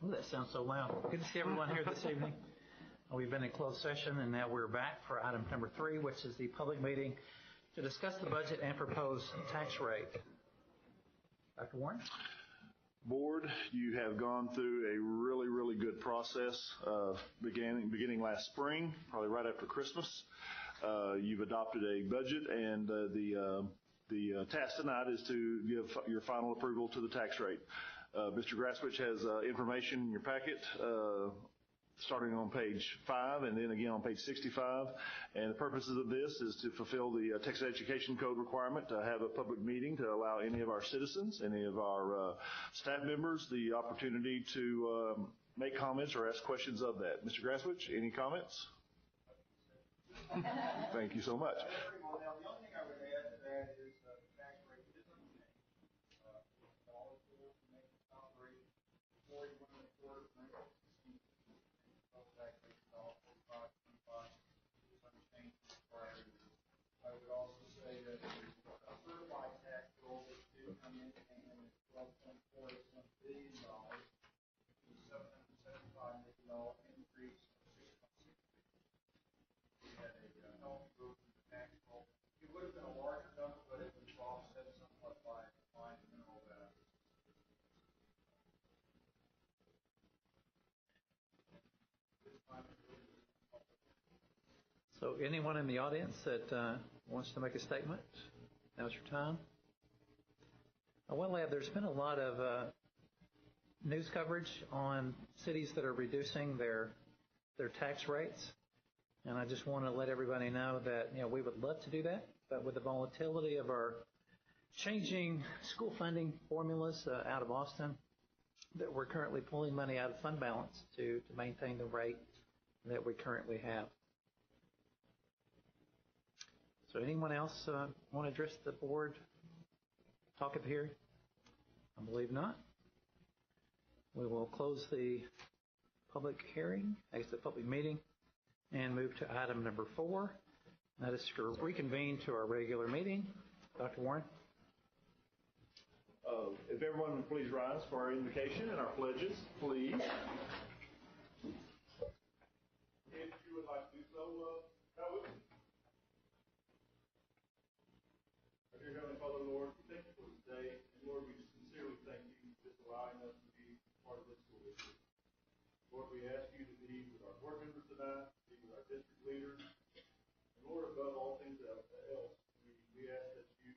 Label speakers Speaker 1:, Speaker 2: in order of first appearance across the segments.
Speaker 1: Ooh, that sounds so loud. Good to see everyone here this evening. We've been in closed session, and now we're back for item number 3, which is the public meeting to discuss the budget and proposed tax rate. Dr. Warren?
Speaker 2: Board, you have gone through a really, really good process beginning last spring, probably right after Christmas. You've adopted a budget, and the task tonight is to give your final approval to the tax rate. Mr. Graswich has information in your packet starting on page 5 and then again on page 65. And the purposes of this is to fulfill the Texas Education Code requirement to have a public meeting to allow any of our citizens, any of our staff members, the opportunity to make comments or ask questions of that. Mr. Graswich, any comments? Thank you so much.
Speaker 1: So anyone in the audience that wants to make a statement, now's your time. There's been a lot of news coverage on cities that are reducing their tax rates, and I just want to let everybody know that we would love to do that, but with the volatility of our changing school funding formulas out of Austin, that we're currently pulling money out of fund balance to maintain the rate that we currently have. So anyone else want to address the board? Talk at the hearing? I believe not. We will close the public hearing, the public meeting, and move to item number 4. That is to reconvene to our regular meeting. Dr. Warren?
Speaker 2: If everyone would please rise for our invocation and our pledges, please. If you would like to do so, go with me. Dear Heavenly Father, Lord, thank you for this day. And Lord, we sincerely thank you for just allowing us to be part of this school district. Lord, we ask you to be with our board members tonight, be with our district leaders. And Lord, above all things else, we ask that you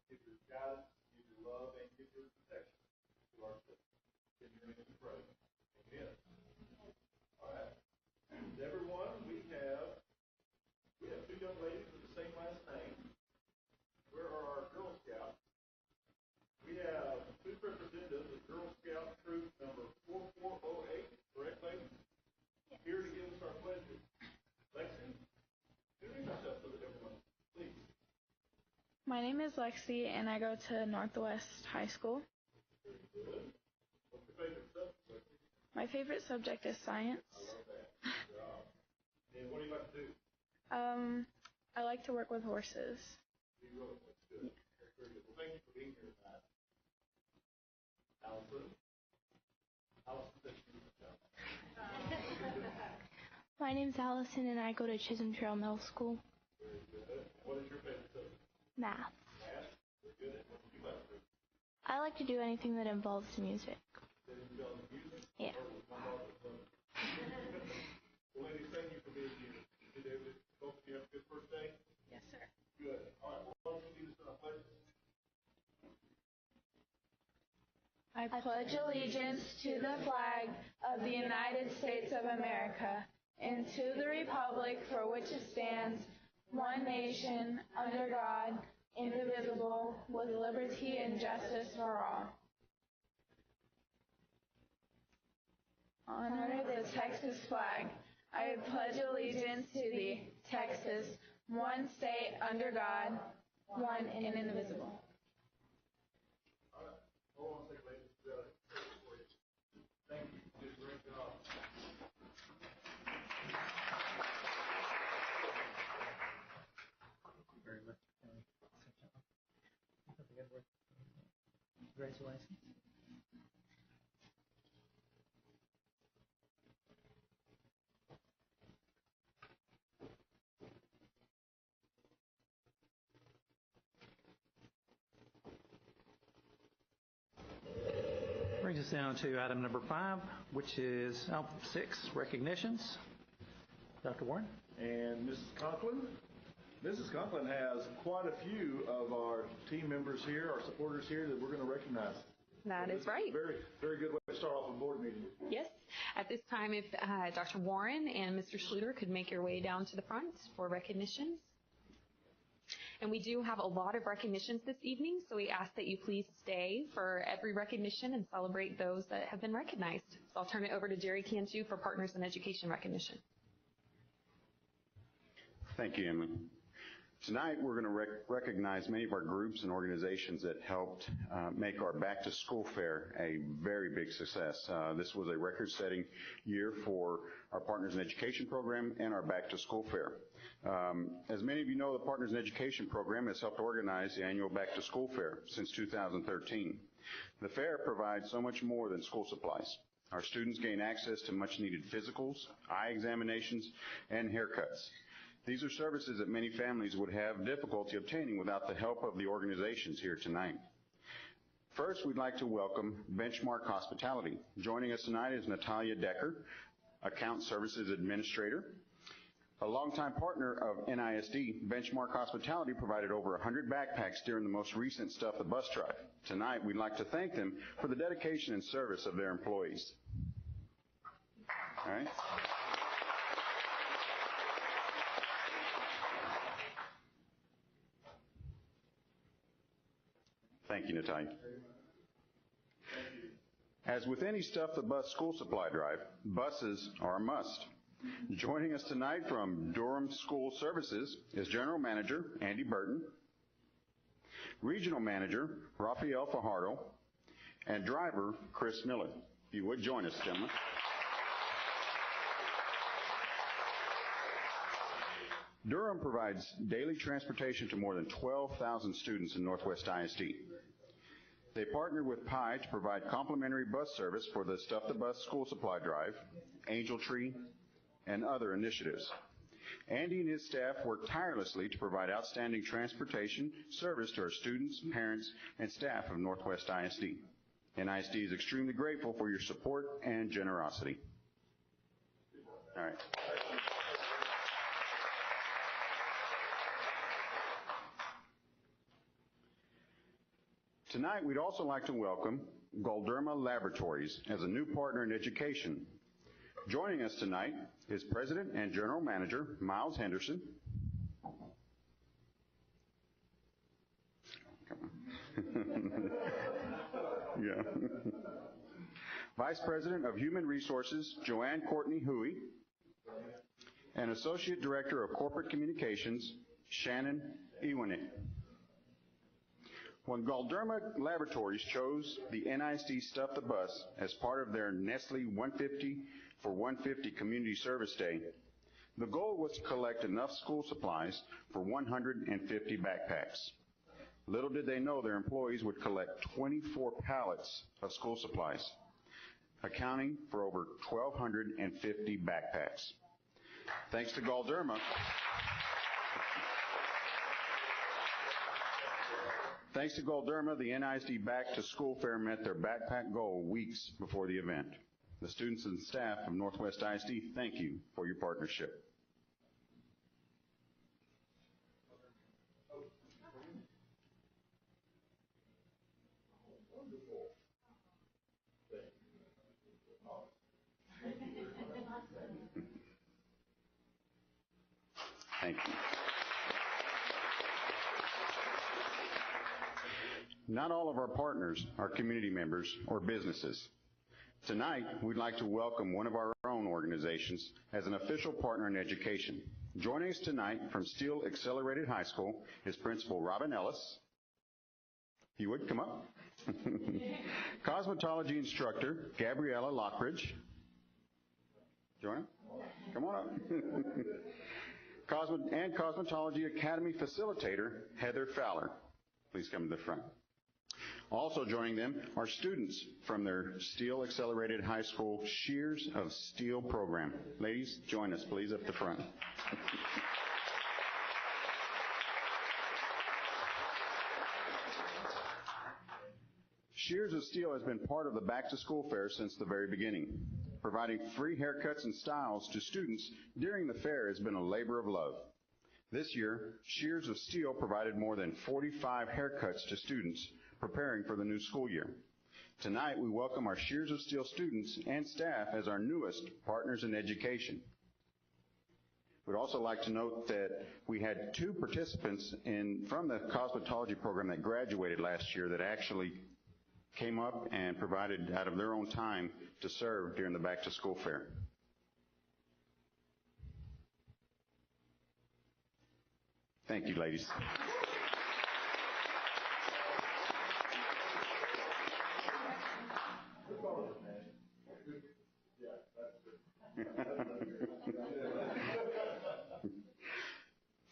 Speaker 2: give your guidance, give your love, and give your protection to our children. In your name we pray. Amen. All right. Everyone, we have 2 young ladies with the same last name. Where are our Girl Scouts? We have 2 representatives of Girl Scout troop number 4408, correct, ladies? Yes. Here to give us our pledges. Lexi, introduce yourself to everyone, please.
Speaker 3: My name is Lexi, and I go to Northwest High School.
Speaker 2: Very good. What's your favorite subject, Lexi?
Speaker 3: My favorite subject is science.
Speaker 2: I love that. Good job. And what do you like to do?
Speaker 3: I like to work with horses.
Speaker 2: You really? That's good. Yeah. Very good. Well, thank you for being here tonight. Allison?
Speaker 4: My name's Allison, and I go to Chisholm Trail Middle School.
Speaker 2: Very good. What is your favorite subject?
Speaker 4: Math.
Speaker 2: Math? Very good. And what do you like to do?
Speaker 4: I like to do anything that involves music.
Speaker 2: That involves music?
Speaker 4: Yeah.
Speaker 2: Well, ladies, thank you for being here. Did both of you have a good first day?
Speaker 3: Yes, sir.
Speaker 2: Good. All right. Well, why don't you lead us in our pledges?
Speaker 3: I pledge allegiance to the flag of the United States of America and to the republic for which it stands, one nation, under God, indivisible, with liberty and justice for all. Honor the Texas flag. I pledge allegiance to thee, Texas, one state under God, one and indivisible.
Speaker 2: All right. Hold on a second, ladies. We got a question for you. Thank you. You did a great job.
Speaker 1: Thank you very much. Congratulations. us down to item number 5, which is 6, recognitions. Dr. Warren?
Speaker 2: And Mrs. Conklin. Mrs. Conklin has quite a few of our team members here, our supporters here, that we're going to recognize.
Speaker 5: That is right.
Speaker 2: Very, very good way to start off a board meeting.
Speaker 5: Yes. At this time, if Dr. Warren and Mr. Schluter could make your way down to the front for recognitions. And we do have a lot of recognitions this evening, so we ask that you please stay for every recognition and celebrate those that have been recognized. So I'll turn it over to Jerry Cantu for Partners in Education recognition.
Speaker 6: Thank you, Emily. Tonight, we're going to recognize many of our groups and organizations that helped make our Back to School Fair a very big success. This was a record-setting year for our Partners in Education program and our Back to School Fair. As many of you know, the Partners in Education program has helped organize the annual Back to School Fair since 2013. The fair provides so much more than school supplies. Our students gain access to much-needed physicals, eye examinations, and haircuts. These are services that many families would have difficulty obtaining without the help of the organizations here tonight. First, we'd like to welcome Benchmark Hospitality. Joining us tonight is Natalia Decker, Account Services Administrator. A longtime partner of NISD, Benchmark Hospitality provided over 100 backpacks during the most recent Stuff the Bus drive. Tonight, we'd like to thank them for the dedication and service of their employees. All right. Thank you, Natalia. As with any Stuff the Bus school supply drive, buses are a must. Joining us tonight from Durham School Services is General Manager Andy Burton, Regional Manager Rafael Fajardo, and driver Chris Miller. If you would join us, gentlemen. Durham provides daily transportation to more than 12,000 students in Northwest ISD. They partnered with PI to provide complimentary bus service for the Stuff the Bus school supply drive, Angel Tree, and other initiatives. Andy and his staff work tirelessly to provide outstanding transportation service to our students, parents, and staff of Northwest ISD. NISD is extremely grateful for your support and generosity. All right. Tonight, we'd also like to welcome Galderma Laboratories as a new partner in education. Joining us tonight is President and General Manager Miles Henderson. Yeah. Vice President of Human Resources Joanne Courtney Huey, and Associate Director of Corporate Communications Shannon Ewanik. When Galderma Laboratories chose the NISD Stuff the Bus as part of their Nestle 150 for 150 Community Service Day, the goal was to collect enough school supplies for 150 backpacks. Little did they know their employees would collect 24 pallets of school supplies, accounting for over 1,250 backpacks. Thanks to Galderma, the NISD Back to School Fair met their backpack goal weeks before the event. The students and staff of Northwest ISD, thank you for your partnership. Thank you. Not all of our partners are community members or businesses. Tonight, we'd like to welcome one of our own organizations as an official partner in education. Joining us tonight from Steele Accelerated High School is Principal Robin Ellis. If you would come up. Cosmetology instructor Gabriella Lockbridge. Join him. Come on up. And Cosmetology Academy facilitator Heather Fowler. Please come to the front. Also joining them are students from their Steele Accelerated High School Shears of Steel program. Ladies, join us, please, up the front. Shears of Steel has been part of the Back to School Fair since the very beginning. Providing free haircuts and styles to students during the fair has been a labor of love. This year, Shears of Steel provided more than 45 haircuts to students preparing for the new school year. Tonight, we welcome our Shears of Steel students and staff as our newest partners in education. We'd also like to note that we had 2 participants from the cosmetology program that graduated last year that actually came up and provided out of their own time to serve during the Back to School Fair. Thank you, ladies.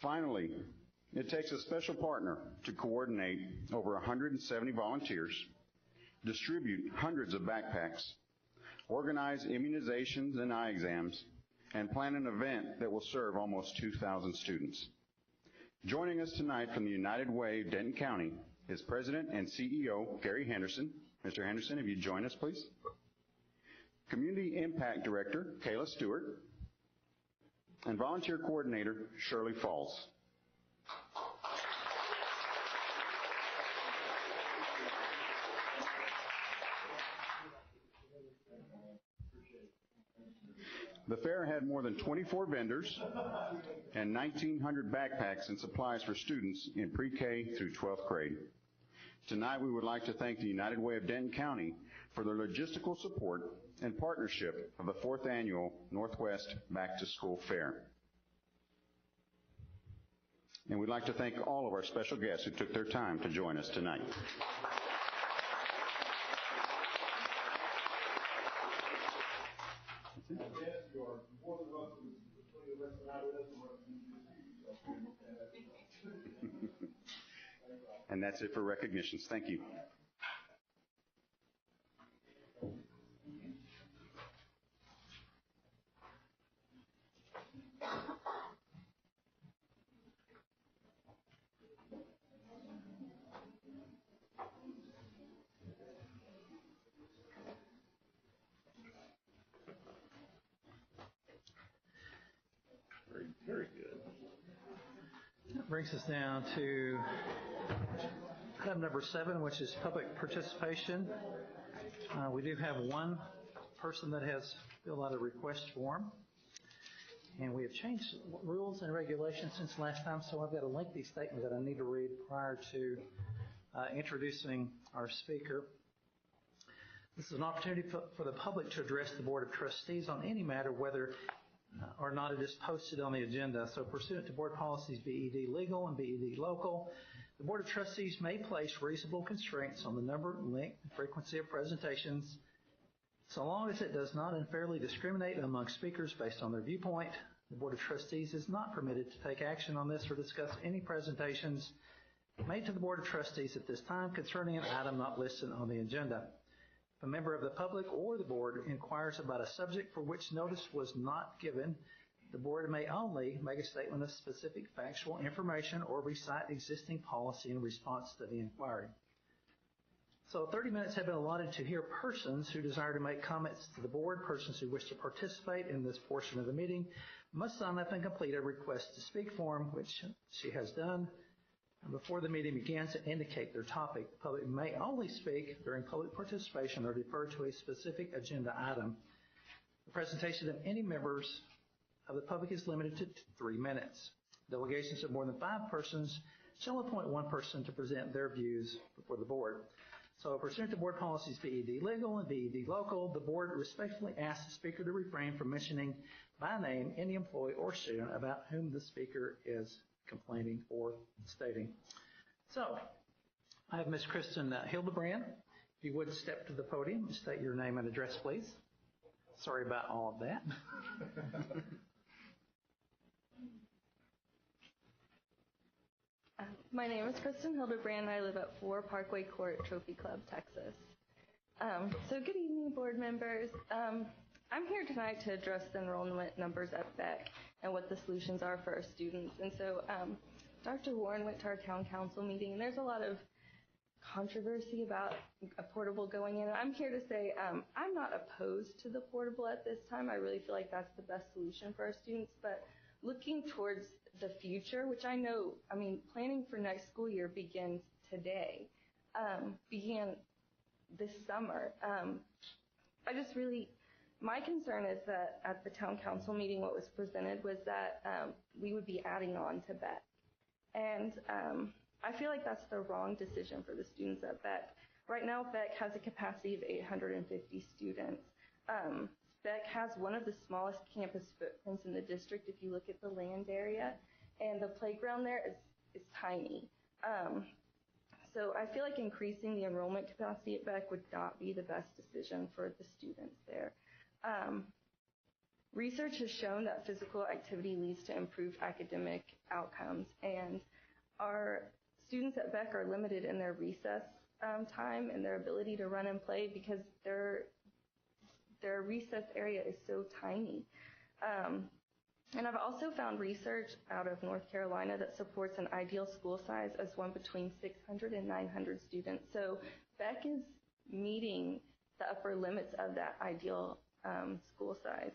Speaker 6: Finally, it takes a special partner to coordinate over 170 volunteers, distribute hundreds of backpacks, organize immunizations and eye exams, and plan an event that will serve almost 2,000 students. Joining us tonight from the United Way of Denton County is President and CEO Gary Henderson. Mr. Henderson, if you'd join us, please. Community Impact Director Kayla Stewart, and Volunteer Coordinator Shirley Falls. The fair had more than 24 vendors and 1,900 backpacks and supplies for students in pre-K through 12th grade. Tonight, we would like to thank the United Way of Denton County for their logistical support and partnership of the 4th Annual Northwest Back to School Fair. And we'd like to thank all of our special guests who took their time to join us tonight. And that's it for recognitions. Thank you.
Speaker 1: Very good. That brings us down to item number 7, which is public participation. We do have one person that has filled out a request form. And we have changed rules and regulations since last time, so I've got a lengthy statement that I need to read prior to introducing our speaker. This is an opportunity for the public to address the Board of Trustees on any matter, whether or not it is posted on the agenda. So pursuant to board policies BED legal and BED local, the Board of Trustees may place reasonable constraints on the number, length, and frequency of presentations, so long as it does not unfairly discriminate among speakers based on their viewpoint. The Board of Trustees is not permitted to take action on this or discuss any presentations made to the Board of Trustees at this time concerning an item not listed on the agenda. If a member of the public or the board inquires about a subject for which notice was not given, the board may only make a statement of specific factual information or recite existing policy in response to the inquiry. So 30 minutes have been allotted to hear persons who desire to make comments to the board. Persons who wish to participate in this portion of the meeting must sign up and complete a request to speak form, which she has done. And before the meeting begins, to indicate their topic. The public may only speak during public participation or refer to a specific agenda item. The presentation of any members of the public is limited to 3 minutes. Delegations of more than 5 persons shall appoint 1 person to present their views before the board. So pursuant to board policies BED legal and BED local, the board respectfully asks the speaker to refrain from mentioning by name any employee or student about whom the speaker is complaining or stating. So I have Ms. Kristen Hildebrand. If you would step to the podium and state your name and address, please. Sorry about all of that.
Speaker 7: My name is Kristen Hildebrand. I live at 4 Parkway Court, Trophy Club, Texas. So good evening, board members. I'm here tonight to address the enrollment numbers at BEC and what the solutions are for our students. And so Dr. Warren went to our town council meeting, and there's a lot of controversy about a portable going in. I'm here to say I'm not opposed to the portable at this time. I really feel like that's the best solution for our students. But looking towards the future, which I know, planning for next school year begins today, began this summer. My concern is that at the town council meeting, what was presented was that we would be adding on to BEC. And I feel like that's the wrong decision for the students at BEC. Right now, BEC has a capacity of 850 students. BEC has one of the smallest campus footprints in the district if you look at the land area, and the playground there is tiny. So I feel like increasing the enrollment capacity at BEC would not be the best decision for the students there. Research has shown that physical activity leads to improved academic outcomes, and our students at BEC are limited in their recess time and their ability to run and play because their recess area is so tiny. And I've also found research out of North Carolina that supports an ideal school size as one between 600 and 900 students. So BEC is meeting the upper limits of that ideal school size.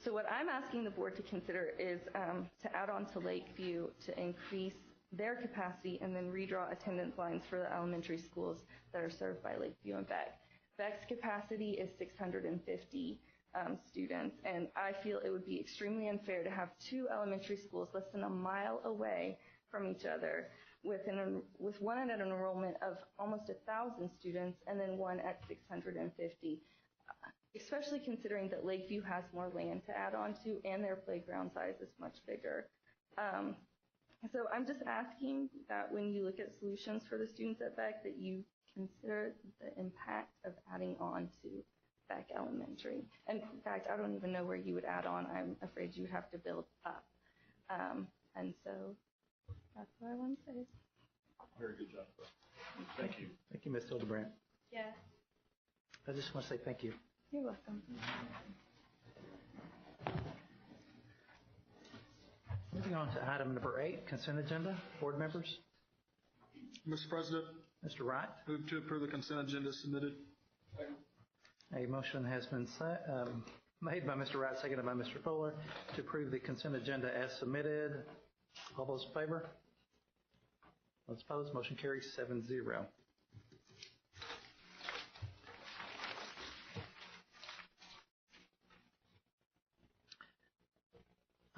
Speaker 7: So what I'm asking the board to consider is to add on to Lakeview to increase their capacity and then redraw attendance lines for the elementary schools that are served by Lakeview and BEC. BEC's capacity is 650 students, and I feel it would be extremely unfair to have two elementary schools less than a mile away from each other with one at an enrollment of almost 1,000 students and then one at 650, especially considering that Lakeview has more land to add on to and their playground size is much bigger. So I'm just asking that when you look at solutions for the students at BEC that you consider the impact of adding on to BEC Elementary. And in fact, I don't even know where you would add on. I'm afraid you would have to build up. And so that's what I want to say.
Speaker 2: Very good job. Thank you.
Speaker 1: Thank you, Ms. Hildebrandt.
Speaker 7: Yes.
Speaker 1: I just want to say thank you.
Speaker 7: You're welcome.
Speaker 1: Moving on to item number 8, consent agenda. Board members.
Speaker 8: Mr. President,
Speaker 1: Mr. Wright.
Speaker 8: move to approve the consent agenda submitted.
Speaker 1: A motion has been made by Mr. Wright, seconded by Mr. Fuller, to approve the consent agenda as submitted. All those in favor? Those opposed? Motion carries 7-0.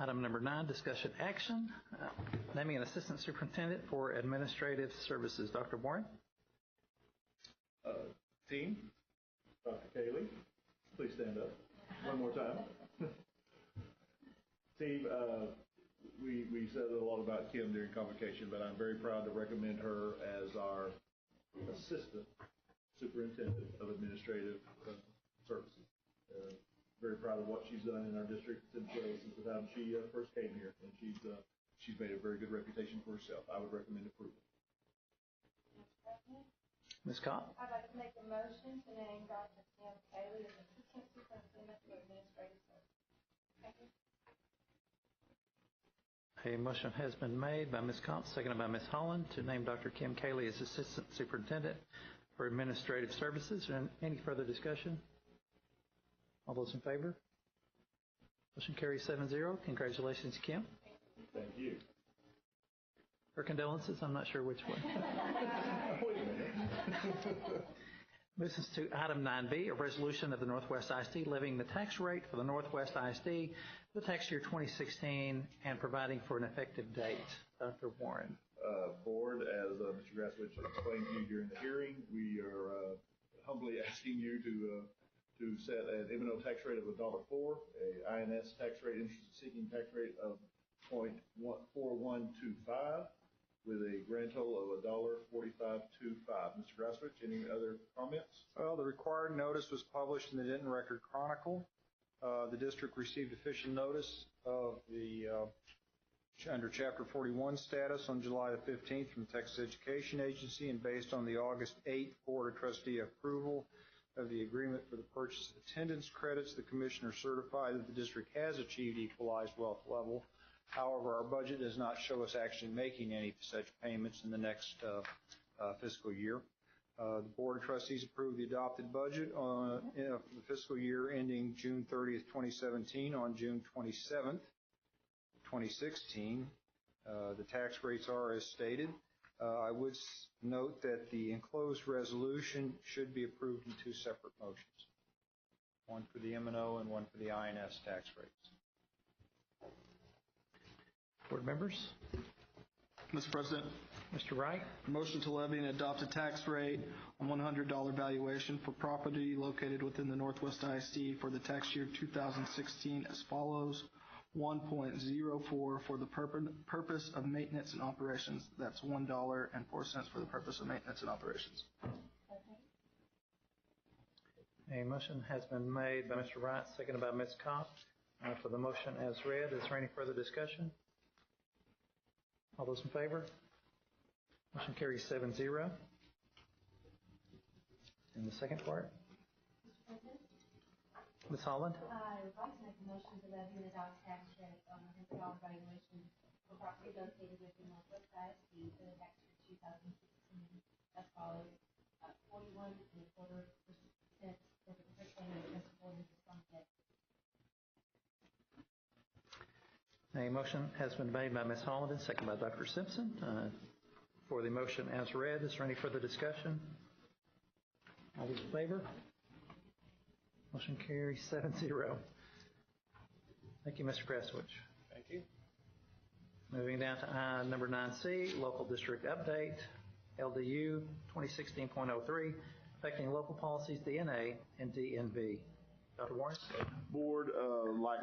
Speaker 1: Item number 9, discussion action. Naming an assistant superintendent for administrative services. Dr. Warren.
Speaker 2: Team, Dr. Kaylee, please stand up one more time. Team, we said a lot about Kim during convocation, but I'm very proud to recommend her as our assistant superintendent of administrative services. Very proud of what she's done in our district since the time she first came here, and she's made a very good reputation for herself. I would recommend approval.
Speaker 1: Ms. Cobb.
Speaker 3: I'd like to make a motion to name Dr. Kim Cayley as Assistant Superintendent for Administrative Services.
Speaker 1: A motion has been made by Ms. Cobb, seconded by Ms. Holland, to name Dr. Kim Cayley as Assistant Superintendent for Administrative Services. Any further discussion? All those in favor? Motion carries 7-0. Congratulations, Kim.
Speaker 2: Thank you.
Speaker 1: Her condolences, I'm not sure which one.
Speaker 2: Wait a minute.
Speaker 1: Moves us to item 9B, a resolution of the Northwest ISD levying the tax rate for the Northwest ISD for the tax year 2016 and providing for an effective date. Dr. Warren.
Speaker 2: Board, as Mr. Graswich explained to you during the hearing, we are humbly asking you to set an M&O tax rate of $1.04, a INS tax rate, interest-seeking tax rate of 0.4125, with a grand total of $1.4525. Mr. Graswich, any other comments?
Speaker 8: Well, the required notice was published in the Denton Record Chronicle. The district received official notice of the under Chapter 41 status on July the 15th from the Texas Education Agency, and based on the August 8th Board of Trustee approval of the agreement for the purchase of attendance credits, the commissioner certified that the district has achieved equalized wealth level. However, our budget does not show us actually making any such payments in the next fiscal year. The Board of Trustees approved the adopted budget for the fiscal year ending June 30th, 2017 on June 27th, 2016. The tax rates are as stated. I would note that the enclosed resolution should be approved in two separate motions, one for the M&O and one for the INS tax rates.
Speaker 1: Board members?
Speaker 9: Mr. President,
Speaker 1: Mr. Wright?
Speaker 9: motion to levy and adopt a tax rate on $100 valuation for property located within the Northwest ISD for the tax year 2016 as follows. 1.04 for the purpose of maintenance and operations. That's $1.04 for the purpose of maintenance and operations.
Speaker 1: A motion has been made by Mr. Wright, seconded by Ms. Kopp. For the motion as read, is there any further discussion? All those in favor? Motion carries 7-0. In the second part? Ms. Holland?
Speaker 10: I would like to make a motion to levy and adopt tax rate on $100 valuation for property located within Northwest ISD for the tax year 2016 as follows: 41.25% for the payment of principal and interest on debt.
Speaker 1: A motion has been made by Ms. Holland and seconded by Dr. Simpson. For the motion as read, is there any further discussion? All those in favor? Motion carries 7-0. Thank you, Mr. Krasowicz.
Speaker 8: Thank you.
Speaker 1: Moving down to number 9C, local district update, LDU 2016.03, affecting local policies DNA and DNB. Dr. Warren?
Speaker 2: Board, like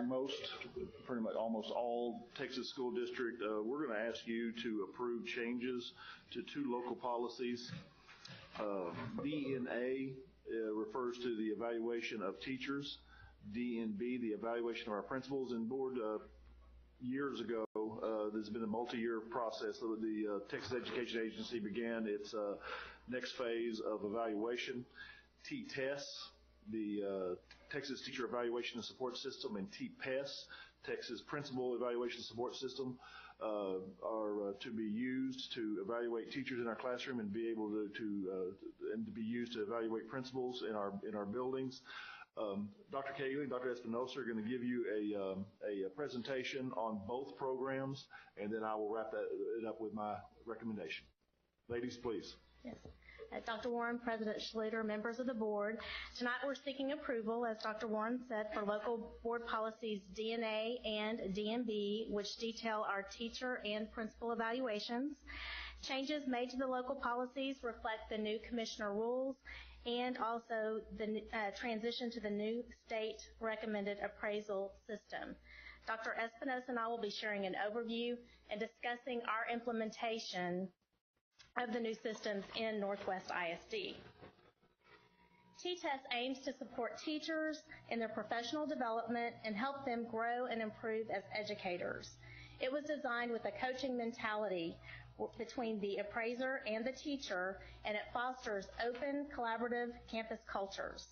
Speaker 2: pretty much almost all Texas school district, we're going to ask you to approve changes to two local policies. DNA refers to the evaluation of teachers. DNB, the evaluation of our principals. And Board, years ago, there's been a multi-year process. The Texas Education Agency began its next phase of evaluation. T-TESS, the Texas Teacher Evaluation and Support System, and T-PES, Texas Principal Evaluation and Support System, are to be used to evaluate teachers in our classroom and be able to be used to evaluate principals in our buildings. Dr. Cayley and Dr. Espinosa are going to give you a presentation on both programs, and then I will wrap it up with my recommendation. Ladies, please.
Speaker 10: Yes. Dr. Warren, President Schluter, members of the board, tonight we're seeking approval, as Dr. Warren said, for local board policies DNA and DNB, which detail our teacher and principal evaluations. Changes made to the local policies reflect the new commissioner rules and also the transition to the new state recommended appraisal system. Dr. Espinosa and I will be sharing an overview and discussing our implementation of the new systems in Northwest ISD. T-TESS aims to support teachers in their professional development and help them grow and improve as educators. It was designed with a coaching mentality between the appraiser and the teacher, and it fosters open, collaborative campus cultures.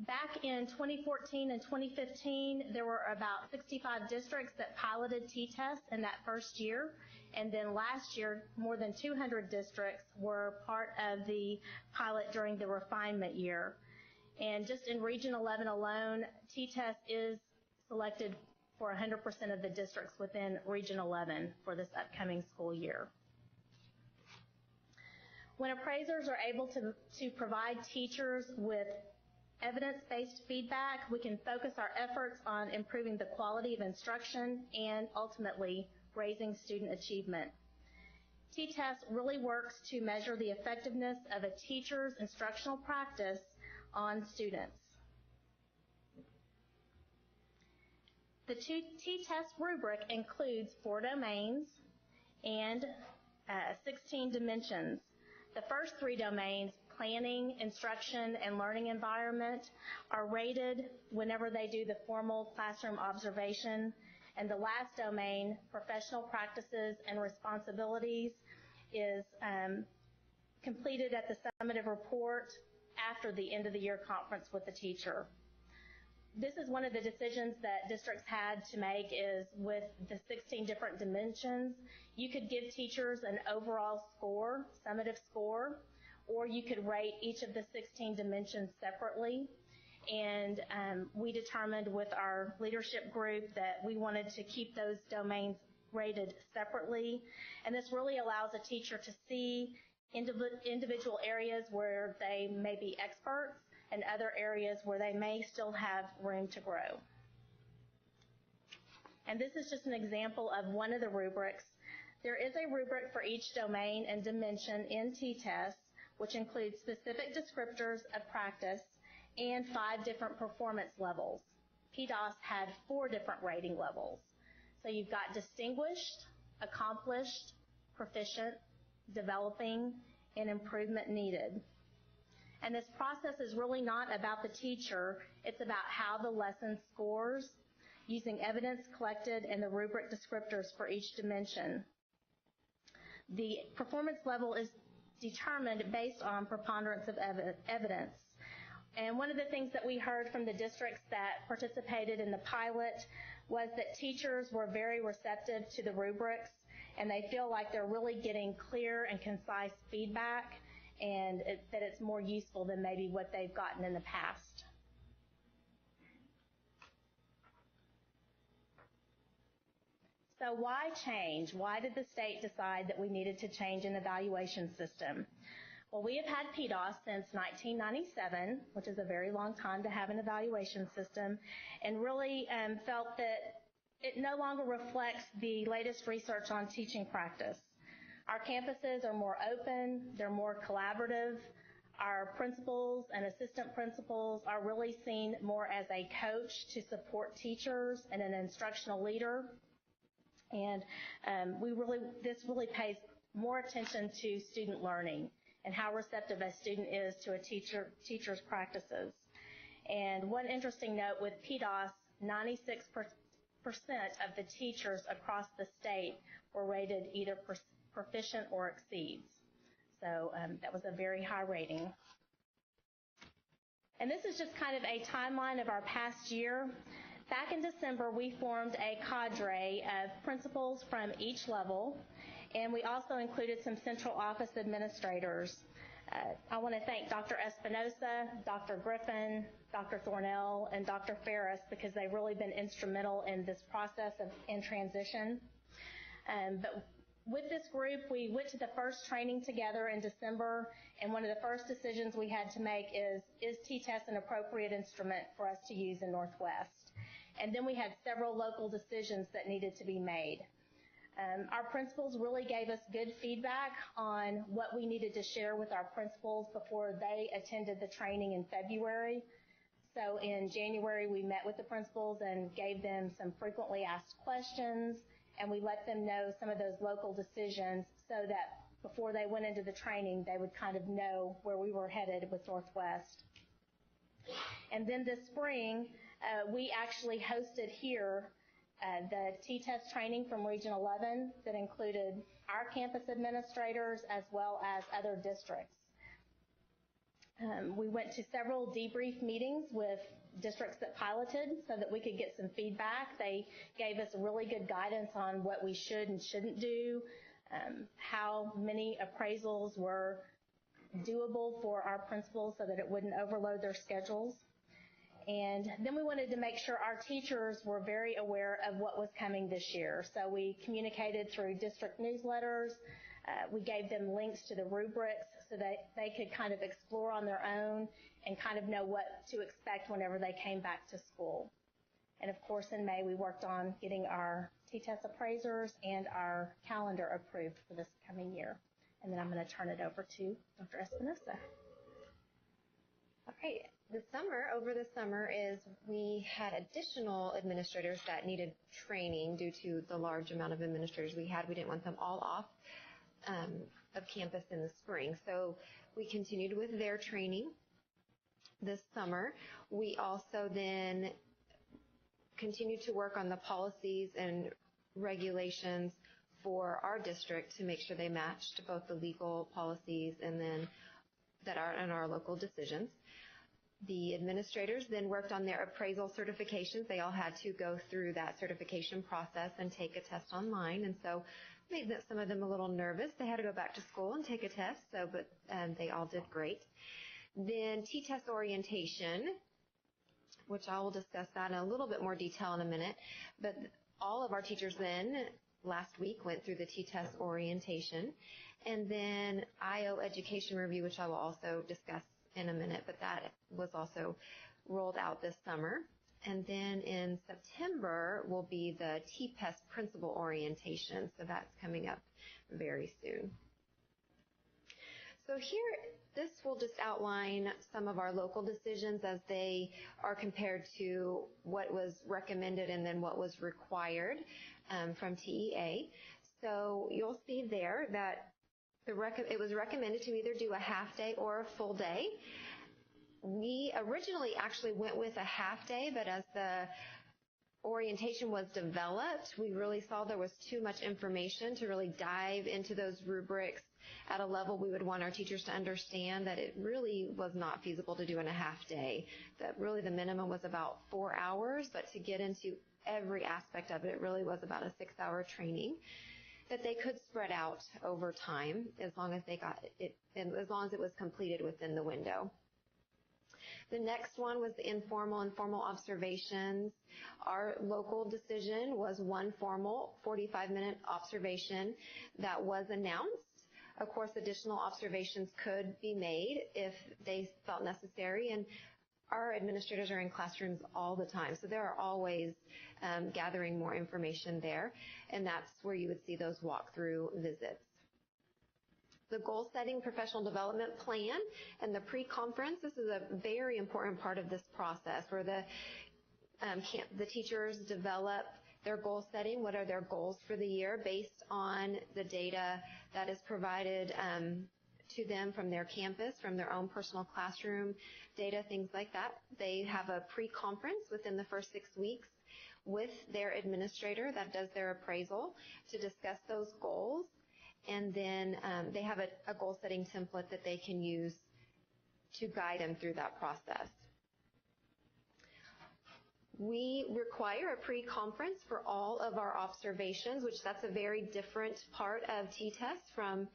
Speaker 10: Back in 2014 and 2015, there were about 65 districts that piloted T-TESS in that first year. And then last year, more than 200 districts were part of the pilot during the refinement year. And just in Region 11 alone, T-TESS is selected for 100% of the districts within Region 11 for this upcoming school year. When appraisers are able to provide teachers with evidence-based feedback, we can focus our efforts on improving the quality of instruction and ultimately raising student achievement. T-TESS really works to measure the effectiveness of a teacher's instructional practice on students. The T-TESS rubric includes 4 domains and 16 dimensions. The first 3 domains, planning, instruction, and learning environment, are rated whenever they do the formal classroom observation. And the last domain, professional practices and responsibilities, is completed at the summative report after the end of the year conference with the teacher. This is one of the decisions that districts had to make, is with the 16 different dimensions, you could give teachers an overall score, summative score, or you could rate each of the 16 dimensions separately. And we determined with our leadership group that we wanted to keep those domains rated separately. And this really allows a teacher to see individual areas where they may be experts and other areas where they may still have room to grow. And this is just an example of one of the rubrics. There is a rubric for each domain and dimension in T-TEST, which includes specific descriptors of practice and 5 different performance levels. PDOS had 4 different rating levels. So you've got distinguished, accomplished, proficient, developing, and improvement needed. And this process is really not about the teacher, it's about how the lesson scores using evidence collected and the rubric descriptors for each dimension. The performance level is determined based on preponderance of evidence. And one of the things that we heard from the districts that participated in the pilot was that teachers were very receptive to the rubrics, and they feel like they're really getting clear and concise feedback, and that it's more useful than maybe what they've gotten in the past. So why change? Why did the state decide that we needed to change an evaluation system? Well, we have had PDOS since 1997, which is a very long time to have an evaluation system, and really felt that it no longer reflects the latest research on teaching practice. Our campuses are more open, they're more collaborative. Our principals and assistant principals are really seen more as a coach to support teachers and an instructional leader. And this really pays more attention to student learning and how receptive a student is to a teacher's practices. And one interesting note with PDOS, 96% of the teachers across the state were rated either proficient or exceeds. So that was a very high rating. And this is just kind of a timeline of our past year. Back in December, we formed a cadre of principals from each level, and we also included some central office administrators. I want to thank Dr. Espinosa, Dr. Griffin, Dr. Thornell, and Dr. Ferris, because they've really been instrumental in this process in transition. But with this group, we went to the first training together in December, and one of the first decisions we had to make is T-TEST an appropriate instrument for us to use in Northwest? And then we had several local decisions that needed to be made. Our principals really gave us good feedback on what we needed to share with our principals before they attended the training in February. So in January, we met with the principals and gave them some frequently asked questions, and we let them know some of those local decisions so that before they went into the training, they would kind of know where we were headed with Northwest. And then this spring, we actually hosted here the T-TEST training from Region 11 that included our campus administrators as well as other districts. We went to several debrief meetings with districts that piloted so that we could get some feedback. They gave us really good guidance on what we should and shouldn't do, how many appraisals were doable for our principals so that it wouldn't overload their schedules. And then we wanted to make sure our teachers were very aware of what was coming this year. So we communicated through district newsletters. We gave them links to the rubrics so that they could kind of explore on their own and kind of know what to expect whenever they came back to school. And of course, in May, we worked on getting our T-TEST appraisers and our calendar approved for this coming year. And then I'm going to turn it over to Dr. Espinosa.
Speaker 11: All right. Over the summer we had additional administrators that needed training due to the large amount of administrators we had. We didn't want them all off of campus in the spring. So we continued with their training this summer. We also then continued to work on the policies and regulations for our district to make sure they matched both the legal policies and then that are in our local decisions. The administrators then worked on their appraisal certifications. They all had to go through that certification process and take a test online, and so made some of them a little nervous. They had to go back to school and take a test, but they all did great. Then T-test orientation, which I will discuss that in a little bit more detail in a minute, but all of our teachers then last week went through the T-test orientation, and then IO education review, which I will also discuss in a minute, but that was also rolled out this summer. And then in September will be the T-PEST principal orientation, so that's coming up very soon. So here, this will just outline some of our local decisions as they are compared to what was recommended and then what was required from TEA. So you'll see there that it was recommended to either do a half day or a full day. We originally actually went with a half day, but as the orientation was developed, we really saw there was too much information to really dive into those rubrics at a level we would want our teachers to understand that it really was not feasible to do in a half day. That really the minimum was about 4 hours, but to get into every aspect of it, it really was about a 6-hour training that they could spread out over time as long as they got it, and as long as it was completed within the window. The next one was the informal and formal observations. Our local decision was one formal 45-minute observation that was announced. Of course, additional observations could be made if they felt necessary, and our administrators are in classrooms all the time, so they're always gathering more information there, and that's where you would see those walkthrough visits. The goal-setting professional development plan and the pre-conference, this is a very important part of this process where the teachers develop their goal setting, what are their goals for the year based on the data that is provided to them from their campus, from their own personal classroom data, things like that. They have a pre-conference within the first 6 weeks with their administrator that does their appraisal to discuss those goals. And then they have a goal-setting template that they can use to guide them through that process. We require a pre-conference for all of our observations, which that's a very different part of T-test from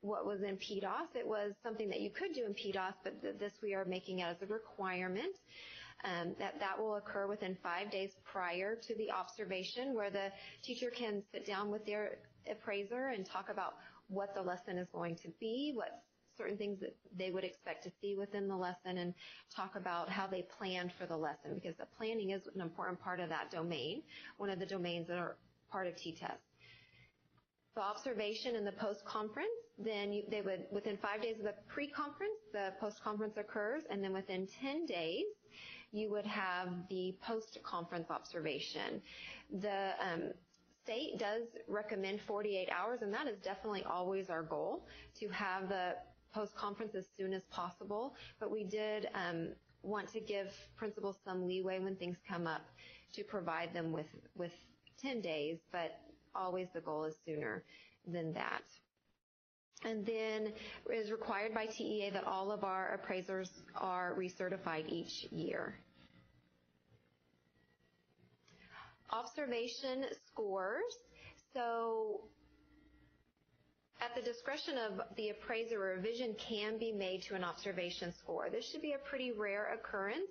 Speaker 11: what was in PDOS. It was something that you could do in PDOS, but this we are making as a requirement. That will occur within 5 days prior to the observation, where the teacher can sit down with their appraiser and talk about what the lesson is going to be, what certain things that they would expect to see within the lesson, and talk about how they planned for the lesson, because the planning is an important part of that domain, one of the domains that are part of T-test. The observation and the post-conference, then they would, within 5 days of the pre-conference, the post-conference occurs, and then within 10 days, you would have the post-conference observation. The state does recommend 48 hours, and that is definitely always our goal, to have the post-conference as soon as possible, but we did want to give principals some leeway when things come up to provide them with 10 days, but always the goal is sooner than that. And then it is required by TEA that all of our appraisers are recertified each year. Observation scores. So at the discretion of the appraiser, a revision can be made to an observation score. This should be a pretty rare occurrence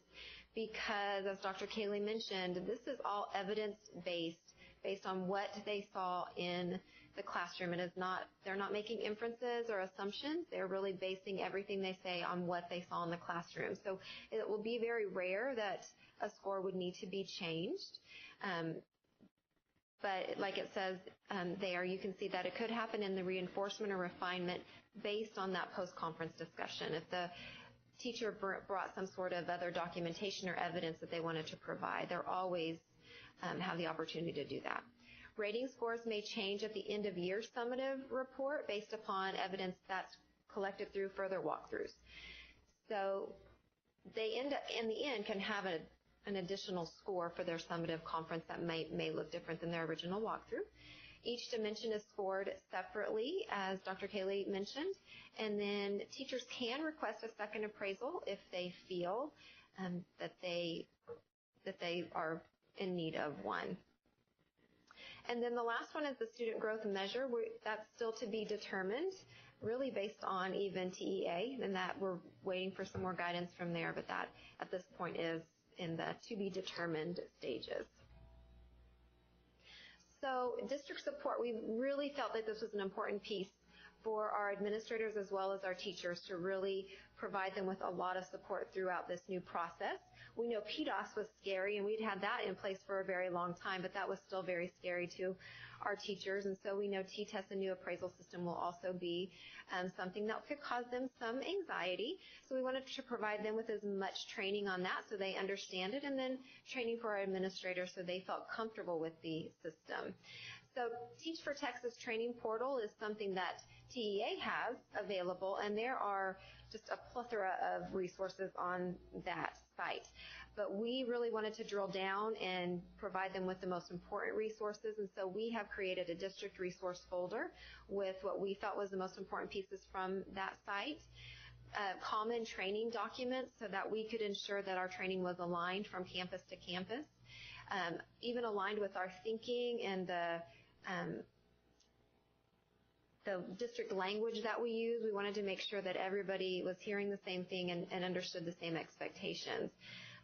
Speaker 11: because, as Dr. Cayley mentioned, this is all evidence-based, based on what they saw in the classroom. It is not, they're not making inferences or assumptions. They're really basing everything they say on what they saw in the classroom. So it will be very rare that a score would need to be changed. But like it says there, you can see that it could happen in the reinforcement or refinement based on that post-conference discussion. If the teacher brought some sort of other documentation or evidence that they wanted to provide, they're always have the opportunity to do that. Rating scores may change at the end of year summative report based upon evidence that's collected through further walkthroughs. So they in the end can have an additional score for their summative conference that may look different than their original walkthrough. Each dimension is scored separately, as Dr. Kaylee mentioned, and then teachers can request a second appraisal if they feel that they are in need of one. And then the last one is the student growth measure. That's still to be determined, really based on even TEA, and that we're waiting for some more guidance from there, but that at this point is in the to be determined stages. So district support, we really felt that this was an important piece for our administrators as well as our teachers to really provide them with a lot of support throughout this new process. We know PDOS was scary, and we'd had that in place for a very long time, but that was still very scary to our teachers, and so we know T-TEST, a new appraisal system, will also be something that could cause them some anxiety. So we wanted to provide them with as much training on that so they understand it, and then training for our administrators so they felt comfortable with the system. So Teach for Texas training portal is something that TEA has available, and there are just a plethora of resources on that site. But we really wanted to drill down and provide them with the most important resources, and so we have created a district resource folder with what we felt was the most important pieces from that site. Common training documents so that we could ensure that our training was aligned from campus to campus, even aligned with our thinking and the district language that we use. We wanted to make sure that everybody was hearing the same thing and understood the same expectations.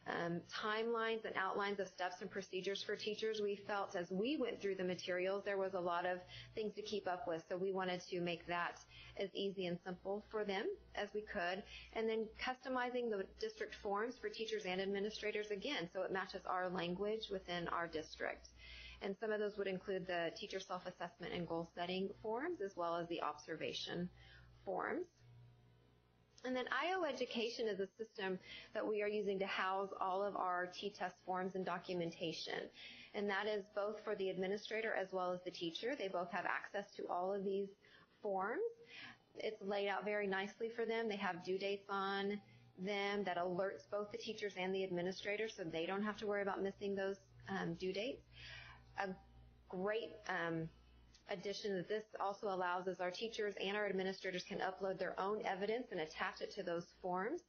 Speaker 11: Timelines and outlines of steps and procedures for teachers. We felt as we went through the materials, there was a lot of things to keep up with, so we wanted to make that as easy and simple for them as we could. And then customizing the district forms for teachers and administrators, again, so it matches our language within our district. And some of those would include the teacher self-assessment and goal-setting forms, as well as the observation forms. And then IO Education is a system that we are using to house all of our T-TEST forms and documentation. And that is both for the administrator as well as the teacher. They both have access to all of these forms. It's laid out very nicely for them. They have due dates on them that alerts both the teachers and the administrators, so they don't have to worry about missing those due dates. A great addition that this also allows is our teachers and our administrators can upload their own evidence and attach it to those forms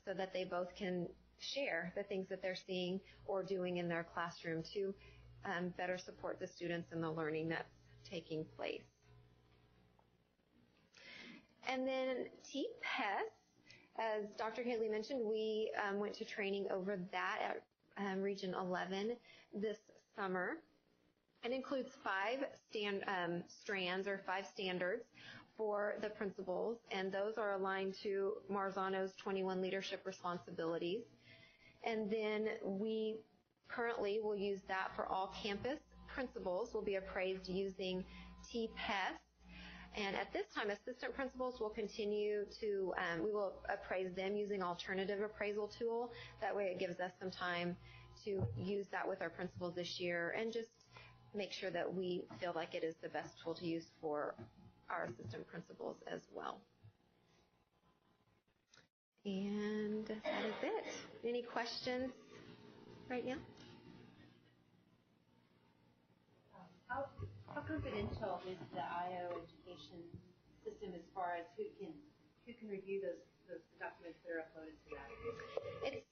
Speaker 11: so that they both can share the things that they're seeing or doing in their classroom to better support the students and the learning that's taking place. And then T-PES, as Dr. Haley mentioned, we went to training over that at Region 11 this summer. It includes 5 strands or 5 standards for the principals, and those are aligned to Marzano's 21 leadership responsibilities. And then we currently will use that for all campus principals will be appraised using T-PES. And at this time, assistant principals will continue to, we will appraise them using alternative appraisal tool. That way it gives us some time to use that with our principals this year and just make sure that we feel like it is the best tool to use for our assistant principals as well. And that is it. Any questions right now?
Speaker 12: How confidential is the IO education system as far as who can review those documents that are uploaded to that?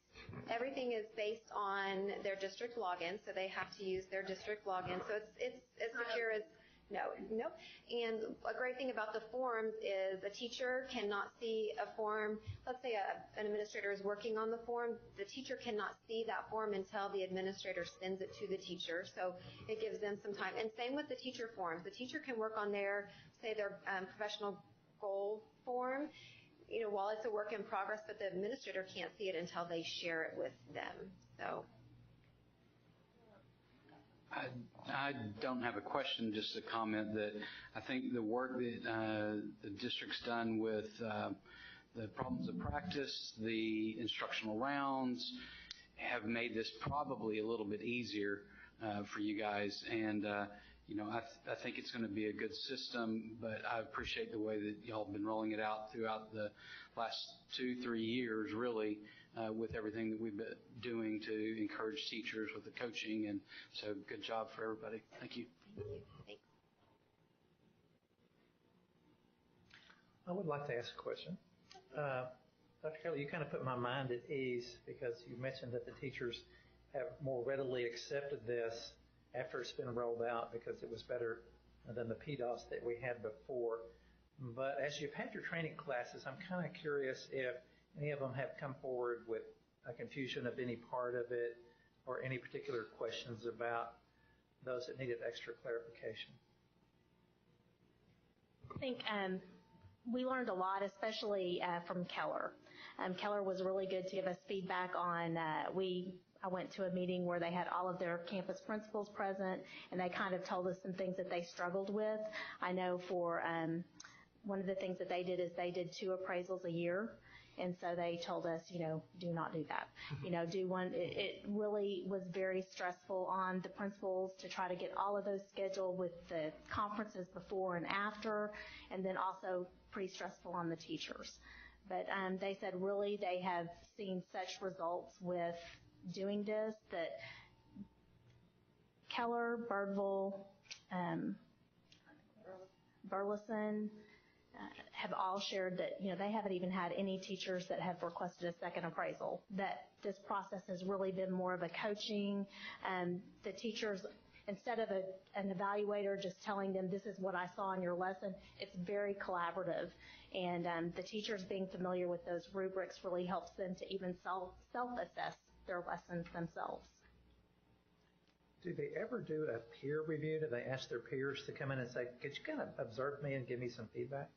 Speaker 11: Everything is based on their district login, so they have to use their district login. So it's as secure as no. And a great thing about the forms is a teacher cannot see a form. Let's say an administrator is working on the form. The teacher cannot see that form until the administrator sends it to the teacher. So it gives them some time. And same with the teacher forms. The teacher can work on their professional goal form, while it's a work in progress, but the administrator can't see it until they share it with them. So.
Speaker 13: I don't have a question, just a comment that I think the work that the district's done with the problems of practice, the instructional rounds, have made this probably a little bit easier for you guys. And, I think it's going to be a good system, but I appreciate the way that y'all have been rolling it out throughout the last 2-3 years, really, with everything that we've been doing to encourage teachers with the coaching. And so good job for everybody. Thank you.
Speaker 11: Thank you. Thanks.
Speaker 1: I would like to ask a question. Dr. Kelly, you kind of put my mind at ease because you mentioned that the teachers have more readily accepted this after it's been rolled out because it was better than the PDOS that we had before. But as you've had your training classes, I'm kind of curious if any of them have come forward with a confusion of any part of it or any particular questions about those that needed extra clarification.
Speaker 10: I think we learned a lot, especially from Keller. Keller was really good to give us feedback on, I went to a meeting where they had all of their campus principals present, and they kind of told us some things that they struggled with. I know for one of the things that they did is they did 2 appraisals a year, and so they told us, do not do that. Do one. It really was very stressful on the principals to try to get all of those scheduled with the conferences before and after, and then also pretty stressful on the teachers. But they said really they have seen such results with doing this that Keller, Birdville, Burleson have all shared that they haven't even had any teachers that have requested a second appraisal, that this process has really been more of a coaching. The teachers, instead of an evaluator just telling them this is what I saw in your lesson, it's very collaborative. And the teachers being familiar with those rubrics really helps them to even self-assess their lessons themselves.
Speaker 1: Do they ever do a peer review? Do they ask their peers to come in and say, could you kind of observe me and give me some feedback?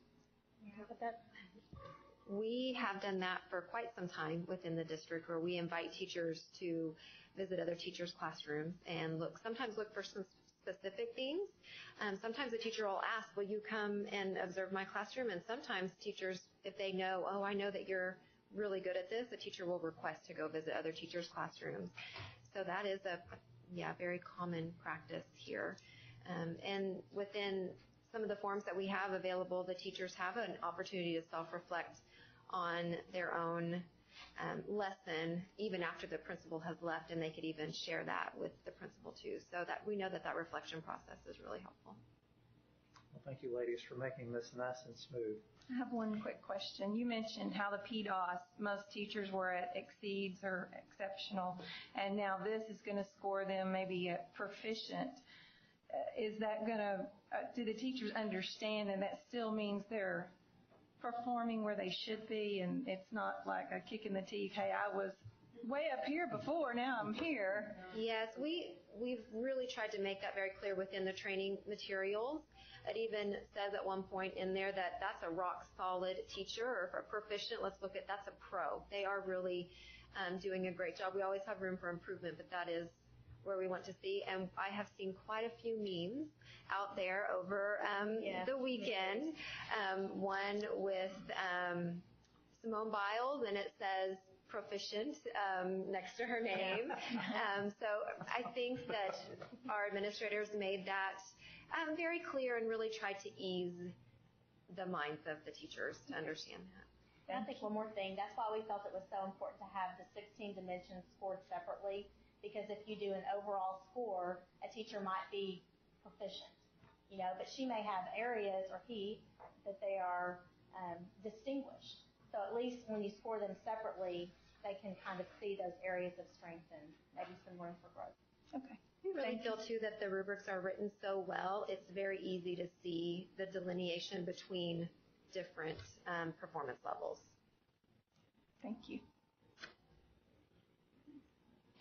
Speaker 11: We have done that for quite some time within the district, where we invite teachers to visit other teachers' classrooms and sometimes look for some specific things. Sometimes a teacher will ask, will you come and observe my classroom? And sometimes teachers, if they know, I know that you're really good at this, a teacher will request to go visit other teachers' classrooms. So that is a very common practice here. And within some of the forms that we have available, the teachers have an opportunity to self-reflect on their own lesson, even after the principal has left, and they could even share that with the principal too. So that we know that reflection process is really helpful.
Speaker 1: Well, thank you, ladies, for making this nice and smooth.
Speaker 14: I have one quick question. You mentioned how the PDOS, most teachers were at exceeds or exceptional, and now this is going to score them maybe at proficient. Is that going to, do the teachers understand, and that still means they're performing where they should be, and it's not like a kick in the teeth, hey, I was way up here before, now I'm here?
Speaker 11: Yes, we've really tried to make that very clear within the training materials. It even says at one point in there that that's a rock solid teacher, or for proficient, let's look at that's a pro. They are really doing a great job. We always have room for improvement, but that is where we want to see. And I have seen quite a few memes out there over the weekend. One with Simone Biles, and it says proficient next to her name. So I think that our administrators made that very clear and really tried to ease the minds of the teachers to understand that.
Speaker 10: And I think one more thing, that's why we felt it was so important to have the 16 dimensions scored separately, because if you do an overall score, a teacher might be proficient, but she may have areas, or he, that they are distinguished. So at least when you score them separately, they can kind of see those areas of strength and maybe some room for growth.
Speaker 14: Okay.
Speaker 11: We really feel, too, that the rubrics are written so well, it's very easy to see the delineation between different performance levels.
Speaker 14: Thank you.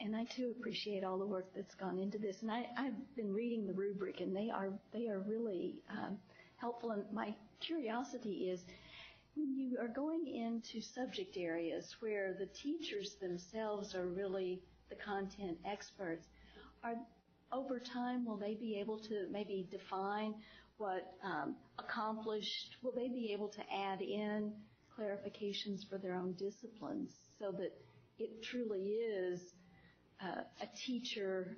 Speaker 15: And I, too, appreciate all the work that's gone into this. And I've been reading the rubric, and they are really helpful. And my curiosity is, when you are going into subject areas where the teachers themselves are really the content experts, over time, will they be able to maybe define what accomplished? Will they be able to add in clarifications for their own disciplines so that it truly is a teacher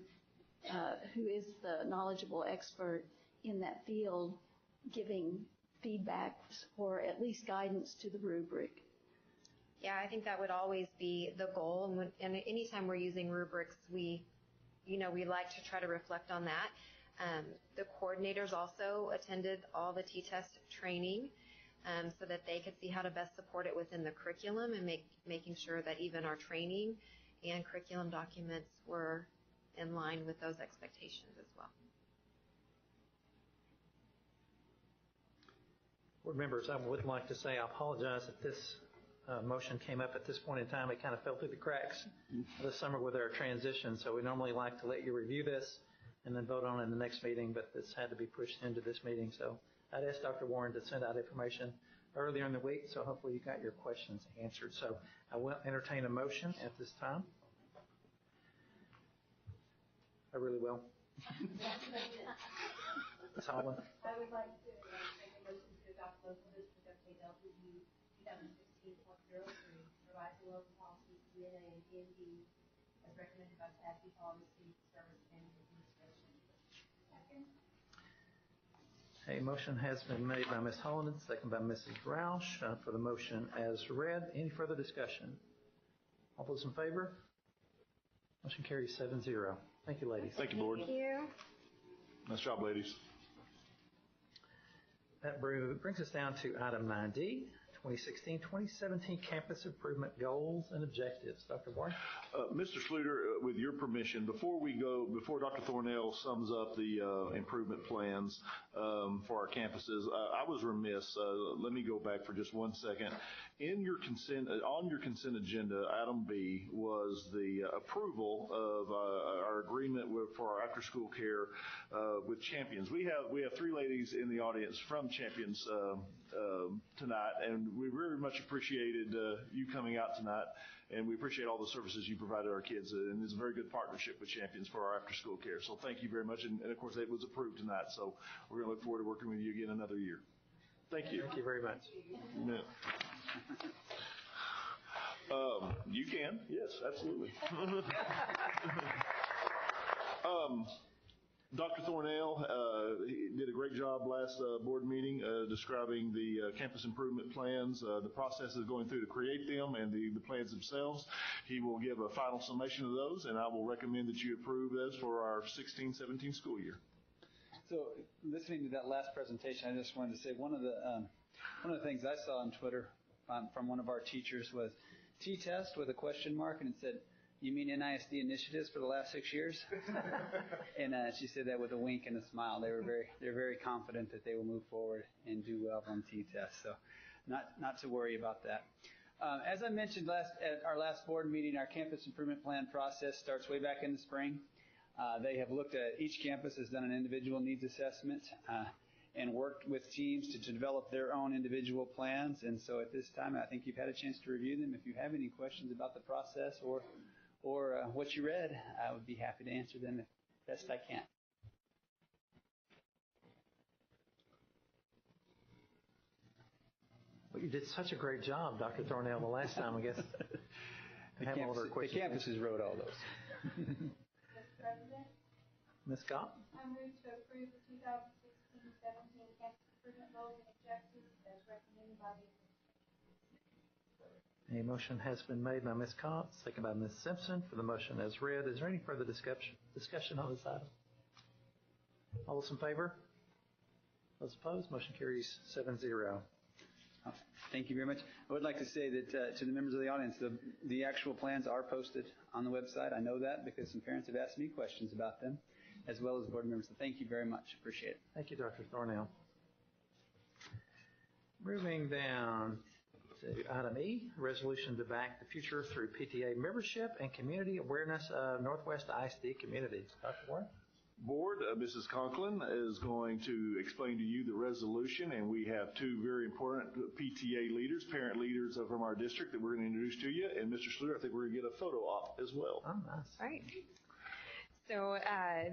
Speaker 15: who is the knowledgeable expert in that field giving feedback or at least guidance to the rubric?
Speaker 11: Yeah, I think that would always be the goal. And anytime we're using rubrics, we like to try to reflect on that. The coordinators also attended all the T-test training. so that they could see how to best support it within the curriculum and making sure that even our training and curriculum documents were in line with those expectations as well.
Speaker 1: Board members, I would like to say I apologize that this motion came up at this point in time. It kind of fell through the cracks this summer with our transition, so we normally like to let you review this and then vote on it in the next meeting, but this had to be pushed into this meeting. So I'd asked Dr. Warren to send out information earlier in the week, so hopefully you got your questions answered. So I will entertain a motion at this time. I really will. Ms. Holland.
Speaker 12: I would like to make a motion to adopt local district update LPU 2016.03, revise the local policies DNA and DNB as recommended by SASB Policy Service and Administration. Second.
Speaker 1: A motion has been made by Ms. Holland, second by Mrs. Roush for the motion as read. Any further discussion? All those in favor? Motion carries 7-0. Thank you, ladies.
Speaker 2: Thank you, Board.
Speaker 11: Thank you.
Speaker 2: Nice job, ladies.
Speaker 1: That brings us down to item 9D, 2016-2017 Campus Improvement Goals and Objectives. Dr. Warren?
Speaker 2: Mr. Schluter, with your permission, before Dr. Thornell sums up the improvement plans for our campuses, I was remiss. Let me go back for just 1 second. On your consent agenda, item B was the approval of our agreement for our after-school care with Champions. We have 3 ladies in the audience from Champions tonight, and we very much appreciated you coming out tonight, and we appreciate all the services you provided our kids, and it's a very good partnership with Champions for our after-school care. So thank you very much, and of course it was approved tonight, so we're going to look forward to working with you again another year. Thank you.
Speaker 1: Thank you very much.
Speaker 2: Yeah. You can, yes, absolutely. Dr. Thornell did a great job last board meeting describing the campus improvement plans, the processes going through to create them, and the plans themselves. He will give a final summation of those, and I will recommend that you approve those for our 16-17 school year.
Speaker 16: So, listening to that last presentation, I just wanted to say one of the things I saw on Twitter from one of our teachers was T-test with a question mark, and it said, "You mean NISD initiatives for the last 6 years?" And she said that with a wink and a smile. They're very confident that they will move forward and do well on T-test. So, not to worry about that. As I mentioned at our last board meeting, our campus improvement plan process starts way back in the spring. They have looked at each campus, has done an individual needs assessment, and worked with teams to develop their own individual plans. And so at this time, I think you've had a chance to review them. If you have any questions about the process or what you read, I would be happy to answer them as best I can.
Speaker 1: Well, you did such a great job, Dr. Thornell, the last time, I guess.
Speaker 16: The campuses wrote all those.
Speaker 12: Mr. President,
Speaker 1: Ms. Scott?
Speaker 12: I move to approve the 2016-17 campus improvement goals and objectives as recommended by the
Speaker 1: A motion has been made by Ms. Cox, second by Ms. Simpson for the motion as read. Is there any further discussion on this item? All those in favor? Those opposed? Motion carries 7-0.
Speaker 16: Thank you very much. I would like to say that to the members of the audience, the actual plans are posted on the website. I know that because some parents have asked me questions about them, as well as board members. So thank you very much. Appreciate it.
Speaker 1: Thank you, Dr. Thornell. Moving down to item E, resolution to back the future through PTA membership and community awareness of Northwest ISD community. Dr. Warren?
Speaker 2: Board, Mrs. Conklin is going to explain to you the resolution, and we have 2 very important PTA leaders, parent leaders from our district that we're going to introduce to you. And Mr. Schluter, I think we're going to get a photo op as well.
Speaker 1: Oh, nice.
Speaker 5: All right. So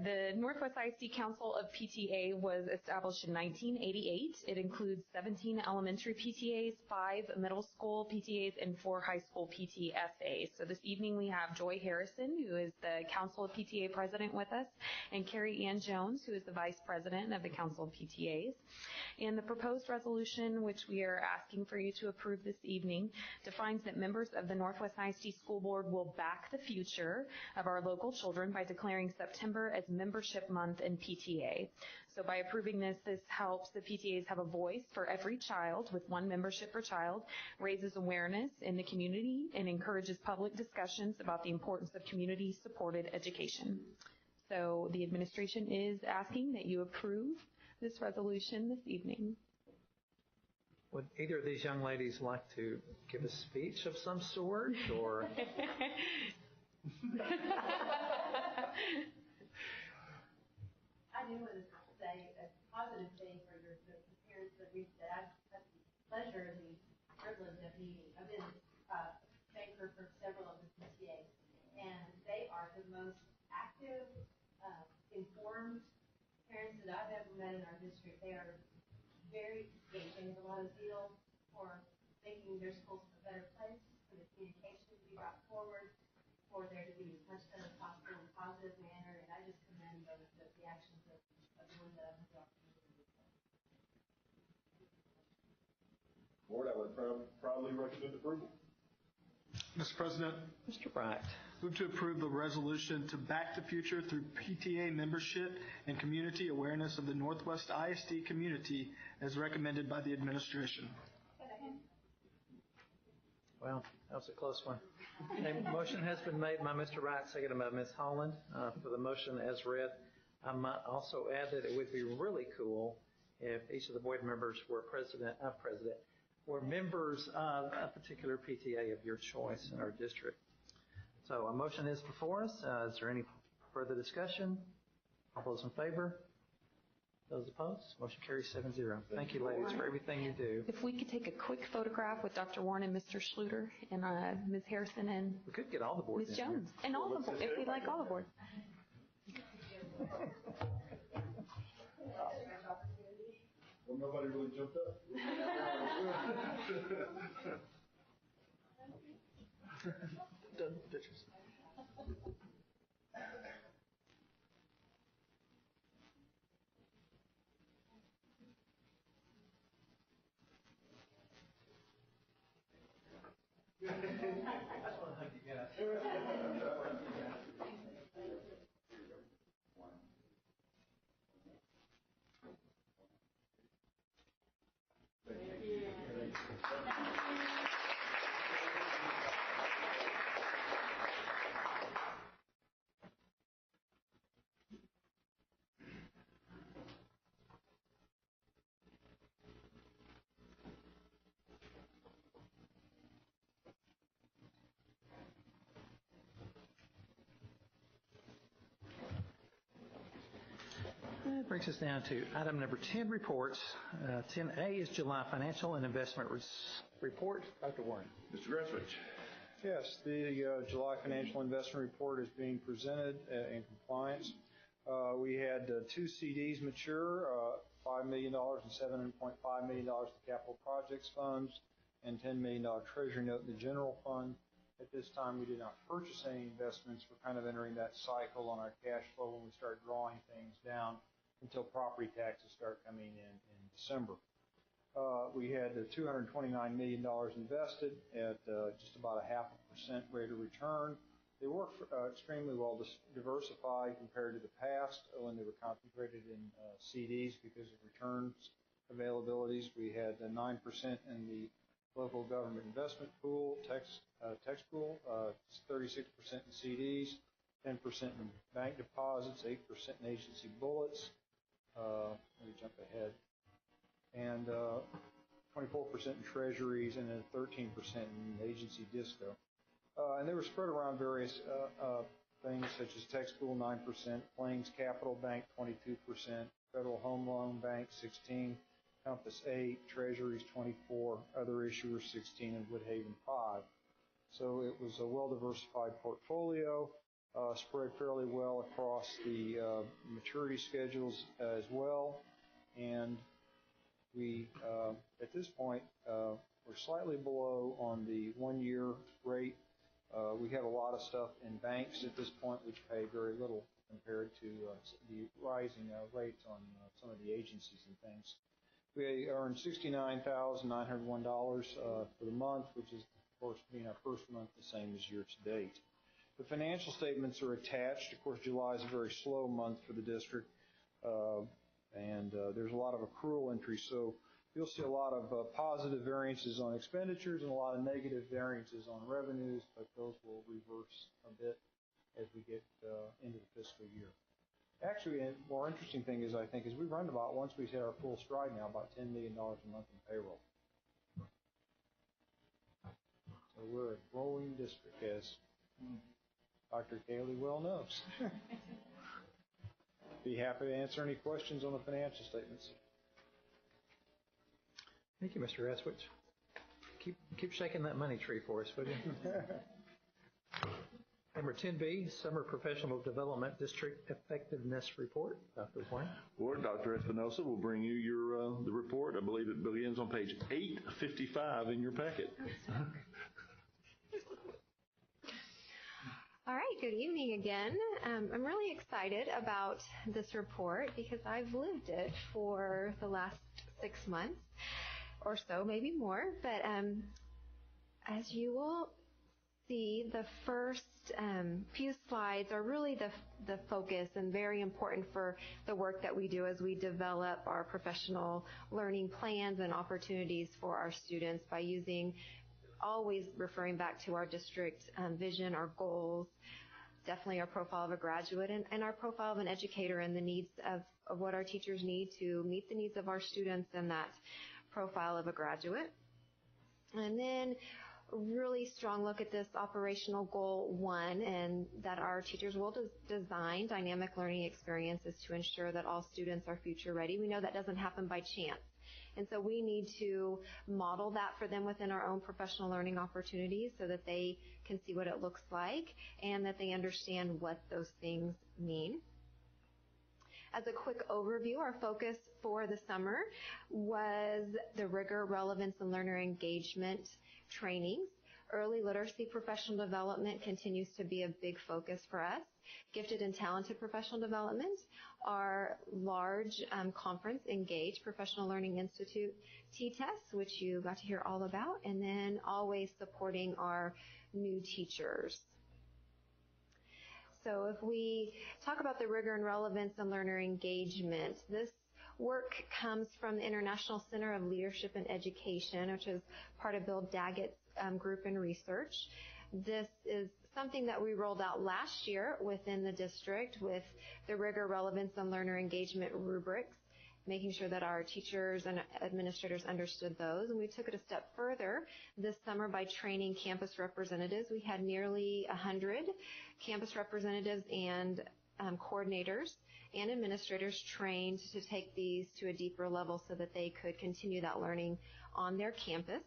Speaker 5: the Northwest ISD Council of PTA was established in 1988. It includes 17 elementary PTAs, 5 middle school PTAs, and 4 high school PTSAs. So this evening we have Joy Harrison, who is the Council of PTA President with us, and Carrie Ann Jones, who is the Vice President of the Council of PTAs. And the proposed resolution, which we are asking for you to approve this evening, defines that members of the Northwest ISD School Board will back the future of our local children by declaring declaring September as membership month in PTA. So by approving this, this helps the PTAs have a voice for every child with one membership per child, raises awareness in the community, and encourages public discussions about the importance of community-supported education. So the administration is asking that you approve this resolution this evening.
Speaker 1: Would either of these young ladies like to give a speech of some sort, or?
Speaker 12: I do want to say a positive thing for the parents that I've had the pleasure and the privilege of meeting. I've been banker for several of the PTAs, and they are the most active, informed parents that I've ever met in our district. They are very engaged. They have a lot of zeal for making their schools a better place, for the communication to be brought forward, for there to be as much done as possible in a positive manner, and I just commend the actions of the ones that I've had the opportunity to do.
Speaker 2: Board, I would proudly recommend approval.
Speaker 9: Mr. President,
Speaker 1: Mr. Bright.
Speaker 9: move to approve the resolution to back the future through PTA membership and community awareness of the Northwest ISD community as recommended by the administration.
Speaker 1: Well, that was a close one. A motion has been made by Mr. Wright, seconded by Ms. Holland for the motion as read. I might also add that it would be really cool if each of the board members were were members of a particular PTA of your choice in our district. So a motion is before us. Is there any further discussion? All those in favor? Those opposed? Motion carries 7-0. Thank you, ladies, for everything you do.
Speaker 5: If we could take a quick photograph with Dr. Warren and Mr. Schluter and Ms. Harrison and
Speaker 1: we could get all the boards
Speaker 5: Ms. Jones and all the boards, if we'd like all the boards.
Speaker 2: Well, nobody really jumped up.
Speaker 1: Done pictures. That's what I think you got. That brings us down to item number 10, reports. 10A is July Financial and Investment Report. Dr. Warren.
Speaker 2: Mr. Gresswich.
Speaker 8: Yes, the July Financial Investment Report is being presented in compliance. We had 2 CDs mature, $5 million and $7.5 million to capital projects funds, and $10 million treasury note in the general fund. At this time, we did not purchase any investments. We're kind of entering that cycle on our cash flow when we start drawing things down until property taxes start coming in December. We had $229 million invested at just about a 0.5% rate of return. They work extremely well diversified compared to the past when they were concentrated in CDs because of returns availabilities. We had 9% in the local government investment pool, tax pool, 36% in CDs, 10% in bank deposits, 8% in agency bullets. Let me jump ahead. And 24% in treasuries and then 13% in agency disco. And they were spread around various things such as tax pool 9%, Plains Capital Bank 22%, Federal Home Loan Bank 16%, Compass 8%, Treasuries 24%, other issuers 16%, and Woodhaven 5%. So it was a well-diversified portfolio, spread fairly well across the maturity schedules as well. And we, at this point, we're slightly below on the 1-year rate. We have a lot of stuff in banks at this point, which pay very little compared to the rising rates on some of the agencies and things. We earned $69,901 for the month, which is, of course, being our first month, the same as year to date. The financial statements are attached. Of course, July is a very slow month for the district, and there's a lot of accrual entries. So you'll see a lot of positive variances on expenditures and a lot of negative variances on revenues, but those will reverse a bit as we get into the fiscal year. Actually, a more interesting thing is, I think, is we run about, once we hit our full stride now, about $10 million a month in payroll. So we're a growing district, as Dr. Cayley well knows. Be happy to answer any questions on the financial statements.
Speaker 1: Thank you, Mr. Eswich. Keep shaking that money tree for us, would you? Number 10B, Summer Professional Development District Effectiveness Report. Dr. Warren.
Speaker 17: Board, Dr. Espinosa will bring you your the report. I believe it begins on page 855 in your packet.
Speaker 11: All right, good evening again. I'm really excited about this report because I've lived it for the last 6 months or so, maybe more. But as you will see, the first few slides are really the focus and very important for the work that we do as we develop our professional learning plans and opportunities for our students by always referring back to our district vision, our goals, definitely our profile of a graduate, and our profile of an educator and the needs of what our teachers need to meet the needs of our students and that profile of a graduate. And then really strong look at this operational goal 1, and that our teachers will design dynamic learning experiences to ensure that all students are future ready. We know that doesn't happen by chance. And so we need to model that for them within our own professional learning opportunities so that they can see what it looks like and that they understand what those things mean. As a quick overview, our focus for the summer was the rigor, relevance, and learner engagement trainings. Early literacy professional development continues to be a big focus for us. Gifted and talented professional development, our large conference, Engage, Professional Learning Institute T-Tests, which you got to hear all about, and then always supporting our new teachers. So if we talk about the rigor and relevance and learner engagement, this work comes from the International Center of Leadership and Education, which is part of Bill Daggett's group and research. This is something that we rolled out last year within the district with the rigor, relevance, and learner engagement rubrics, making sure that our teachers and administrators understood those. And we took it a step further this summer by training campus representatives. We had nearly 100 campus representatives and coordinators and administrators trained to take these to a deeper level so that they could continue that learning on their campus.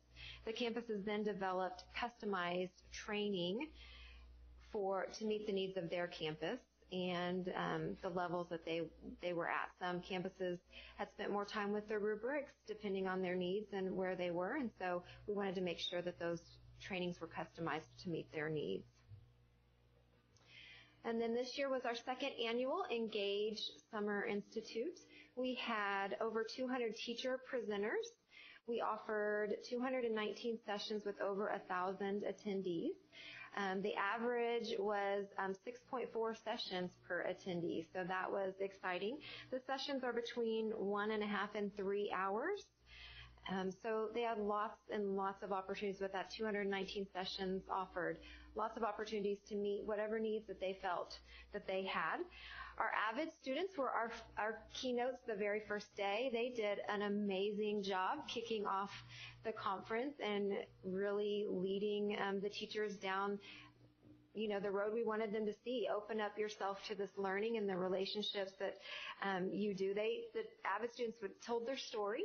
Speaker 11: The campuses then developed customized training to meet the needs of their campus and the levels that they were at. Some campuses had spent more time with their rubrics depending on their needs and where they were, and so we wanted to make sure that those trainings were customized to meet their needs. And then this year was our second annual Engage Summer Institute. We had over 200 teacher presenters. We offered 219 sessions with over 1,000 attendees. The average was 6.4 sessions per attendee, so that was exciting. The sessions are between 1.5 and 3 hours. So they had lots and lots of opportunities with that 219 sessions offered. Lots of opportunities to meet whatever needs that they felt that they had. Our AVID students were our keynotes the very first day. They did an amazing job kicking off the conference and really leading the teachers down the road we wanted them to see. Open up yourself to this learning and the relationships that you do. The AVID students told their story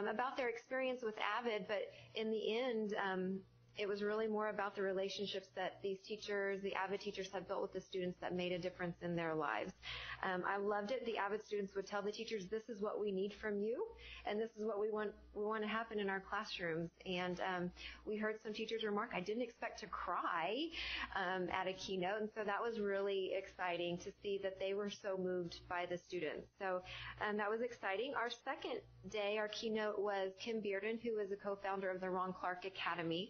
Speaker 11: about their experience with AVID, but in the end, it was really more about the relationships that these teachers, the AVID teachers, had built with the students that made a difference in their lives. I loved it. The AVID students would tell the teachers, this is what we need from you, and this is what we want to happen in our classrooms. And we heard some teachers remark, I didn't expect to cry at a keynote, and so that was really exciting to see that they were so moved by the students. So that was exciting. Our second day, our keynote was Kim Bearden, who is a co-founder of the Ron Clark Academy.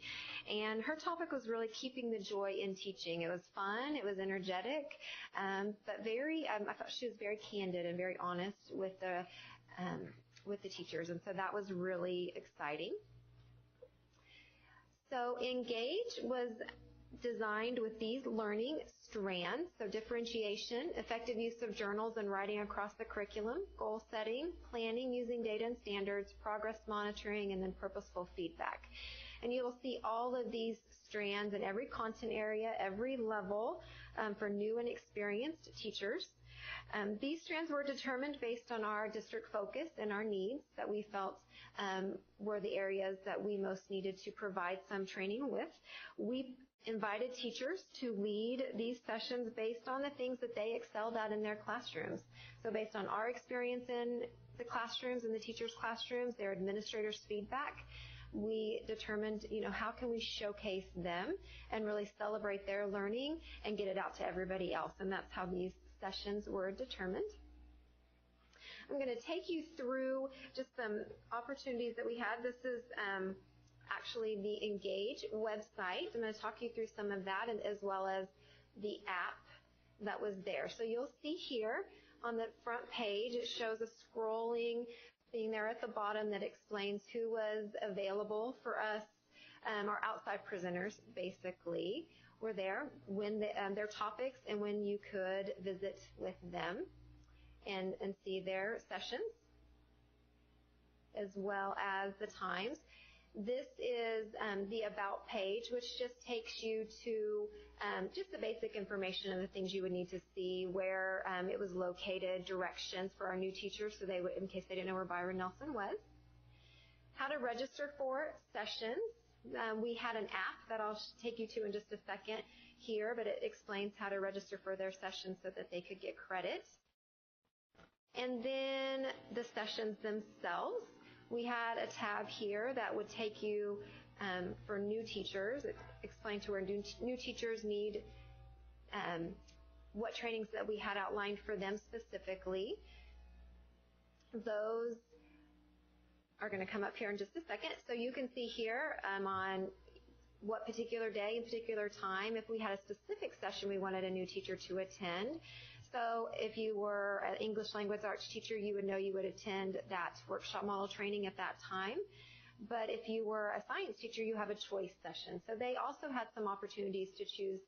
Speaker 11: And her topic was really keeping the joy in teaching. It was fun, it was energetic, but I thought she was very candid and very honest with the teachers, and so that was really exciting. So Engage was designed with these learning strands, so differentiation, effective use of journals and writing across the curriculum, goal setting, planning using data and standards, progress monitoring, and then purposeful feedback. And you will see all of these strands in every content area, every level for new and experienced teachers. These strands were determined based on our district focus and our needs that we felt were the areas that we most needed to provide some training with. We invited teachers to lead these sessions based on the things that they excelled at in their classrooms. So based on our experience in the classrooms and the teachers' classrooms, their administrators' feedback, we determined, how can we showcase them and really celebrate their learning and get it out to everybody else. And that's how these sessions were determined. I'm going to take you through just some opportunities that we had. This is actually the Engage website. I'm going to talk you through some of that, and as well as the app that was there. So you'll see here on the front page, it shows a scrolling thing there at the bottom that explains who was available for us. Our outside presenters, basically, were there, when their topics, and when you could visit with them and see their sessions, as well as the times. This is the About page, which just takes you to just the basic information of the things you would need to see, where it was located, directions for our new teachers, so they would, in case they didn't know where Byron Nelson was. How to register for sessions. We had an app that I'll take you to in just a second here, but it explains how to register for their sessions so that they could get credit. And then the sessions themselves. We had a tab here that would take you for new teachers, explain to where new teachers need, what trainings that we had outlined for them specifically. Those are going to come up here in just a second. So you can see here on what particular day and particular time, if we had a specific session we wanted a new teacher to attend. So if you were an English language arts teacher, you would know you would attend that workshop model training at that time. But if you were a science teacher, you have a choice session. So they also had some opportunities to choose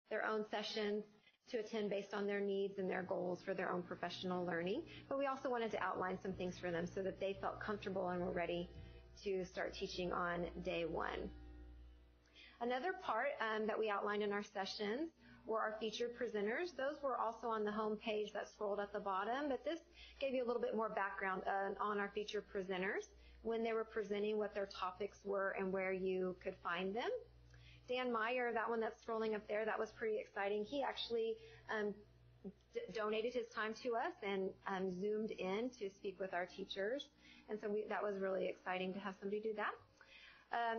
Speaker 11: their own sessions to attend based on their needs and their goals for their own professional learning. But we also wanted to outline some things for them so that they felt comfortable and were ready to start teaching on day one. Another part that we outlined in our sessions were our featured presenters. Those were also on the home page that scrolled at the bottom, but this gave you a little bit more background on our featured presenters, when they were presenting, what their topics were, and where you could find them. Dan Meyer, that one that's scrolling up there, that was pretty exciting. He actually donated his time to us and Zoomed in to speak with our teachers, and so that was really exciting to have somebody do that.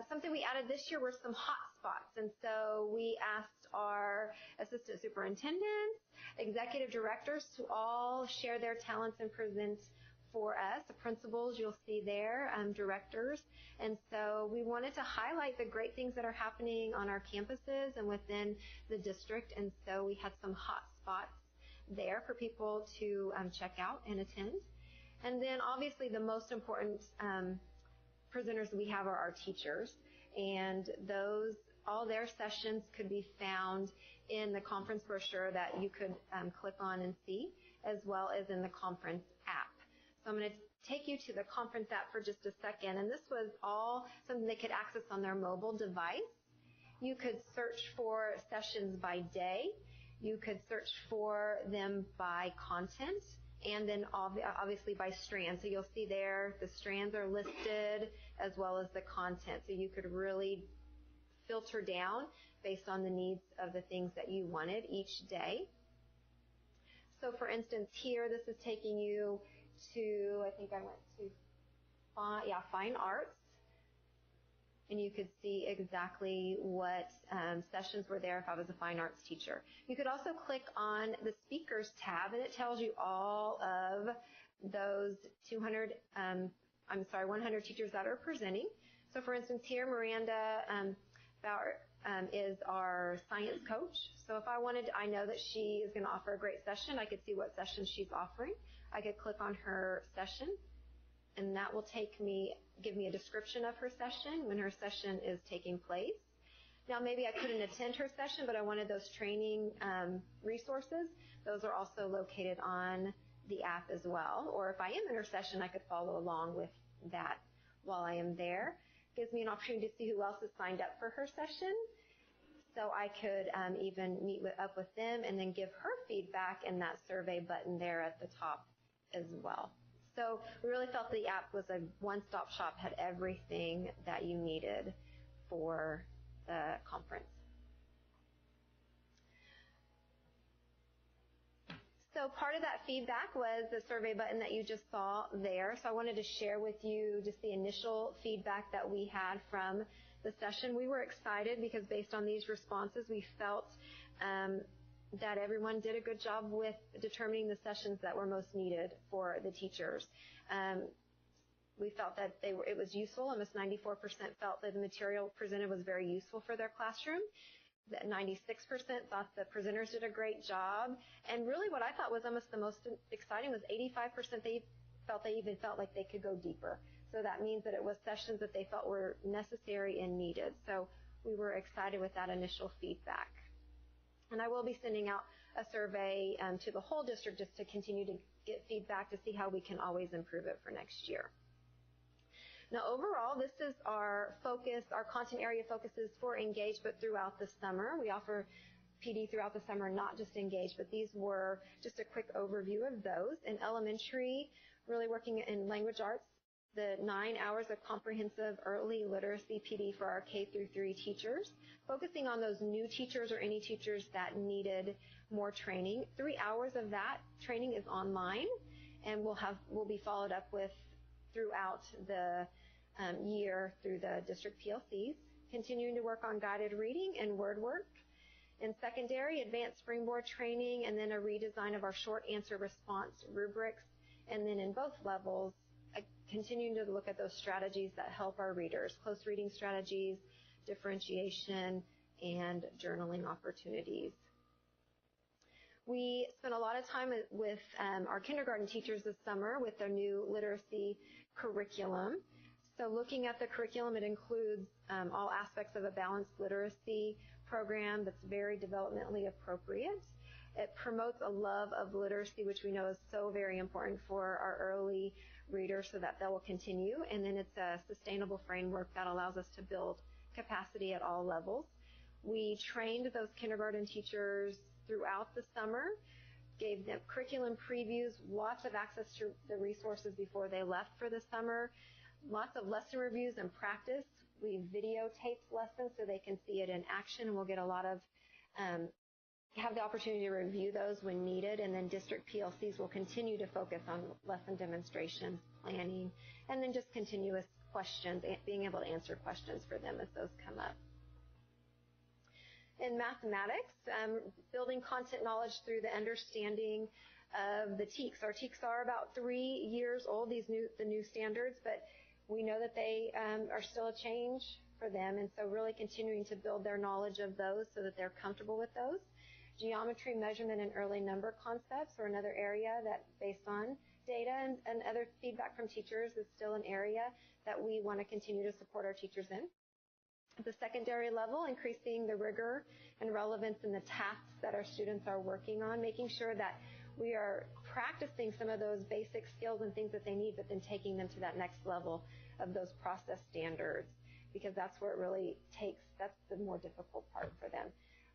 Speaker 11: Something we added this year were some hot spots, and so we asked our assistant superintendents, executive directors to all share their talents and present for us. The principals you'll see there, directors, and so we wanted to highlight the great things that are happening on our campuses and within the district, and so we had some hot spots there for people to check out and attend. And then obviously the most important presenters we have are our teachers, and all their sessions could be found in the conference brochure that you could click on and see, as well as in the conference app. So I'm going to take you to the conference app for just a second, and this was all something they could access on their mobile device. You could search for sessions by day. You could search for them by content, and then obviously by strand. So you'll see there the strands are listed as well as the content. So you could really filter down based on the needs of the things that you wanted each day. So for instance, here this is taking you to, I think I went to fine arts. And you could see exactly what sessions were there if I was a fine arts teacher. You could also click on the speakers tab, and it tells you all of those 100 teachers that are presenting. So for instance, here Miranda about is our science coach. So if I know that she is going to offer a great session, I could see what session she's offering. I could click on her session, and that will give me a description of her session when her session is taking place. Now, maybe I couldn't attend her session, but I wanted those training resources. Those are also located on the app as well. Or if I am in her session, I could follow along with that while I am there. Gives me an opportunity to see who else has signed up for her session. So I could even meet up with them and then give her feedback in that survey button there at the top as well. So we really felt the app was a one-stop shop, had everything that you needed for the conference. So part of that feedback was the survey button that you just saw there. So I wanted to share with you just the initial feedback that we had from the session. We were excited because based on these responses, we felt that everyone did a good job with determining the sessions that were most needed for the teachers. We felt that it was useful. Almost 94% felt that the material presented was very useful for their classroom. 96% thought the presenters did a great job. And really what I thought was almost the most exciting was 85% they even felt like they could go deeper. So that means that it was sessions that they felt were necessary and needed. So we were excited with that initial feedback. And I will be sending out a survey to the whole district just to continue to get feedback to see how we can always improve it for next year. Now, overall, this is our focus. Our content area focuses for Engage, but throughout the summer. We offer PD throughout the summer, not just Engage, but these were just a quick overview of those. In elementary, really working in language arts, the 9 hours of comprehensive early literacy PD for our K through 3 teachers, focusing on those new teachers or any teachers that needed more training. 3 hours of that training is online and will be followed up with throughout the year through the district PLCs, continuing to work on guided reading and word work. In secondary, advanced springboard training, and then a redesign of our short answer response rubrics. And then in both levels, continuing to look at those strategies that help our readers, close reading strategies, differentiation, and journaling opportunities. We spent a lot of time with our kindergarten teachers this summer with their new literacy curriculum. So looking at the curriculum, it includes all aspects of a balanced literacy program that's very developmentally appropriate. It promotes a love of literacy, which we know is so very important for our early readers so that will continue. And then it's a sustainable framework that allows us to build capacity at all levels. We trained those kindergarten teachers throughout the summer, gave them curriculum previews, lots of access to the resources before they left for the summer, lots of lesson reviews and practice. We videotaped lessons so they can see it in action, and we'll get a lot of, have the opportunity to review those when needed, and then district PLCs will continue to focus on lesson demonstrations, planning, and then just continuous questions, being able to answer questions for them as those come up. In mathematics, building content knowledge through the understanding of the TEKS. Our TEKS are about 3 years old, the new standards, but we know that they are still a change for them, and so really continuing to build their knowledge of those so that they're comfortable with those. Geometry, measurement, and early number concepts are another area that, based on data and other feedback from teachers, is still an area that we want to continue to support our teachers in. At the secondary level, increasing the rigor and relevance in the tasks that our students are working on, making sure that we are practicing some of those basic skills and things that they need, but then taking them to that next level of those process standards, because that's where it really takes, that's the more difficult part for them.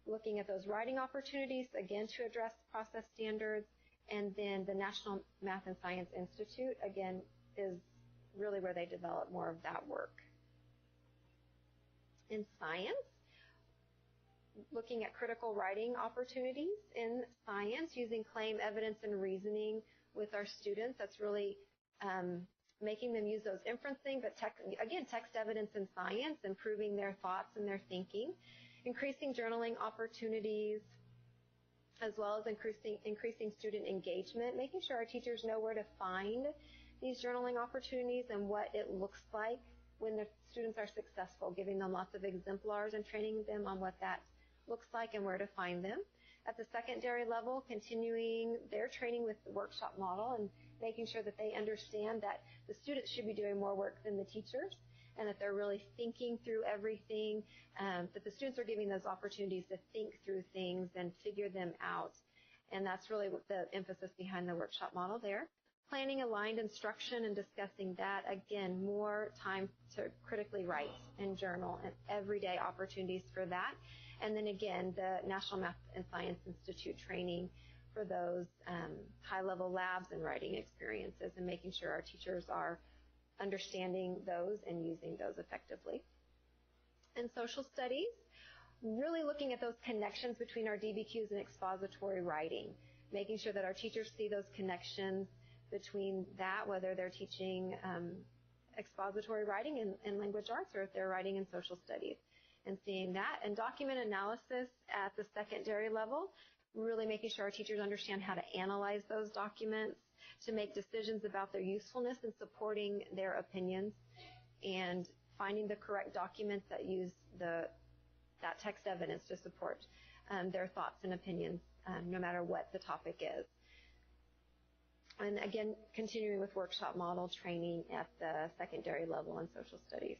Speaker 11: Looking at those writing opportunities, again, to address process standards, and then the National Math and Science Institute, again, is really where they develop more of that work. In science, looking at critical writing opportunities in science, using claim, evidence, and reasoning with our students. That's really making them use those inferencing, but text evidence in science, improving their thoughts and their thinking. Increasing journaling opportunities, as well as increasing student engagement, making sure our teachers know where to find these journaling opportunities and what it looks like when the students are successful, giving them lots of exemplars and training them on what that looks like and where to find them. At the secondary level, continuing their training with the workshop model and making sure that they understand that the students should be doing more work than the teachers, and that they're really thinking through everything, that the students are giving those opportunities to think through things and figure them out. And that's really what the emphasis behind the workshop model there. Planning aligned instruction and discussing that. Again, more time to critically write and journal and everyday opportunities for that. And then again, the National Math and Science Institute training for those high-level labs and writing experiences, and making sure our teachers are understanding those and using those effectively. And social studies, really looking at those connections between our DBQs and expository writing, making sure that our teachers see those connections between that, whether they're teaching expository writing in language arts or if they're writing in social studies, and seeing that. And document analysis at the secondary level, really making sure our teachers understand how to analyze those documents, to make decisions about their usefulness and supporting their opinions, and finding the correct documents that use that text evidence to support their thoughts and opinions, no matter what the topic is. And again, continuing with workshop model training at the secondary level in social studies.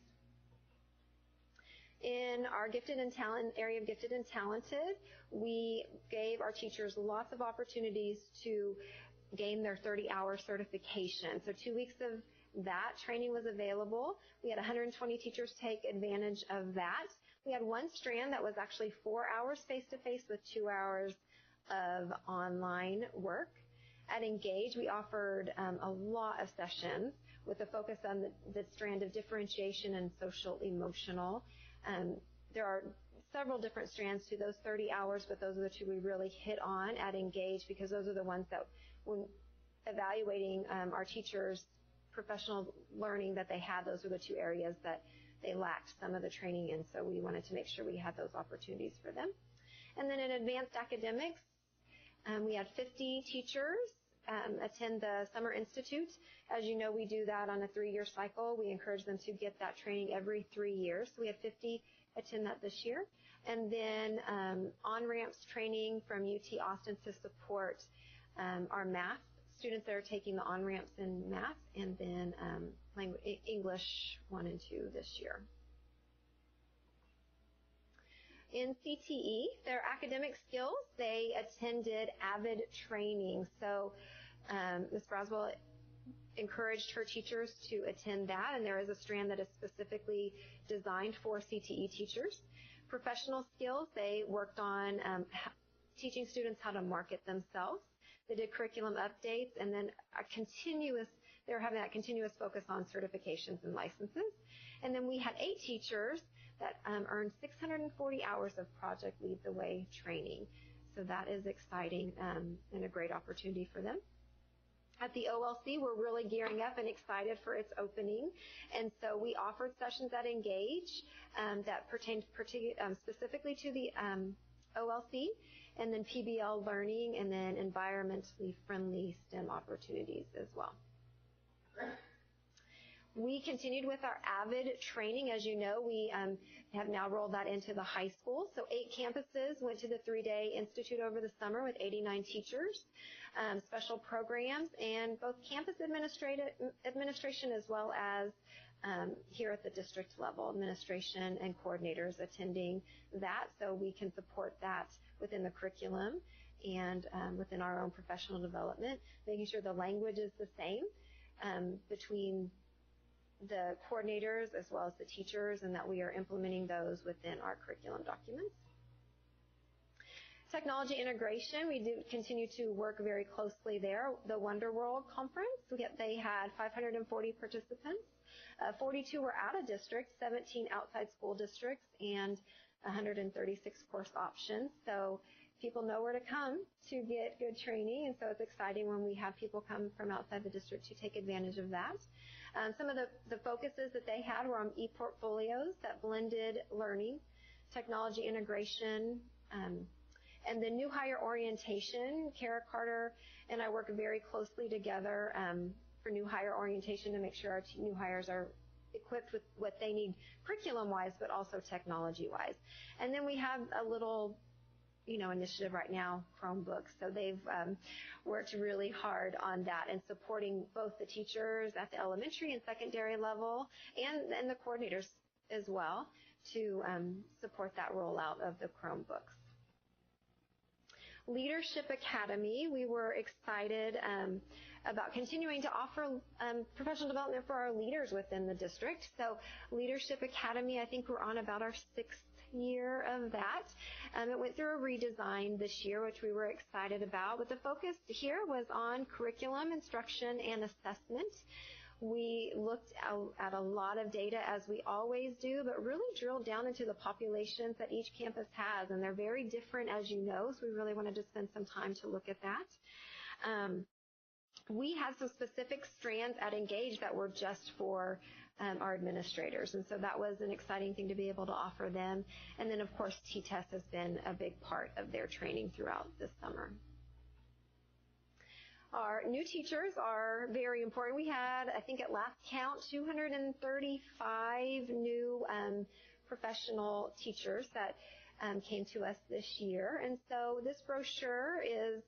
Speaker 11: In our gifted and talent area of gifted and talented, we gave our teachers lots of opportunities to gain their 30-hour certification. So 2 weeks of that training was available. We had 120 teachers take advantage of that. We had one strand that was actually 4 hours face-to-face with 2 hours of online work. At Engage, we offered a lot of sessions with a focus on the strand of differentiation and social-emotional. There are several different strands to those 30 hours, but those are the two we really hit on at Engage, because those are the ones that, when evaluating our teachers' professional learning that they had, those are the two areas that they lacked some of the training in, so we wanted to make sure we had those opportunities for them. And then in advanced academics, we had 50 teachers attend the Summer Institute. As you know, we do that on a 3-year cycle. We encourage them to get that training every 3 years. So we had 50 attend that this year. And then on-ramps training from UT Austin to support our math students that are taking the on-ramps in math, and then English 1 and 2 this year. In CTE, their academic skills, they attended AVID training. So Ms. Braswell encouraged her teachers to attend that, and there is a strand that is specifically designed for CTE teachers. Professional skills, they worked on teaching students how to market themselves. They did curriculum updates, and then they were having that continuous focus on certifications and licenses. And then we had 8 teachers that earned 640 hours of Project Lead the Way training. So that is exciting and a great opportunity for them. At the OLC, we're really gearing up and excited for its opening. And so we offered sessions at Engage that pertained specifically to the OLC, and then PBL learning, and then environmentally friendly STEM opportunities as well. We continued with our AVID training. As you know, we have now rolled that into the high school. So 8 campuses went to the 3-day institute over the summer with 89 teachers, special programs, and both campus administration as well as here at the district level, administration and coordinators attending that, so we can support that within the curriculum and within our own professional development, making sure the language is the same between the coordinators as well as the teachers, and that we are implementing those within our curriculum documents. Technology integration, we do continue to work very closely there. The Wonder World Conference, they had 540 participants. 42 were out of district, 17 outside school districts, and 136 course options. So people know where to come to get good training, and so it's exciting when we have people come from outside the district to take advantage of that. Some of the focuses that they had were on e-portfolios, that blended learning, technology integration, and the new hire orientation. Kara Carter and I work very closely together for new hire orientation to make sure our new hires are equipped with what they need curriculum-wise, but also technology-wise. And then we have a little, initiative right now, Chromebooks. So they've worked really hard on that and supporting both the teachers at the elementary and secondary level and the coordinators as well to support that rollout of the Chromebooks. Leadership Academy, we were excited about continuing to offer professional development for our leaders within the district. So Leadership Academy, I think we're on about our 6th year of that. It went through a redesign this year, which we were excited about, but the focus here was on curriculum, instruction, and assessment. We looked at a lot of data, as we always do, but really drilled down into the populations that each campus has, and they're very different, as you know, so we really wanted to spend some time to look at that. We had some specific strands at Engage that were just for our administrators, and so that was an exciting thing to be able to offer them. And then, of course, T-Test has been a big part of their training throughout this summer. Our new teachers are very important. We had, I think at last count, 235 new professional teachers that came to us this year. And so this brochure is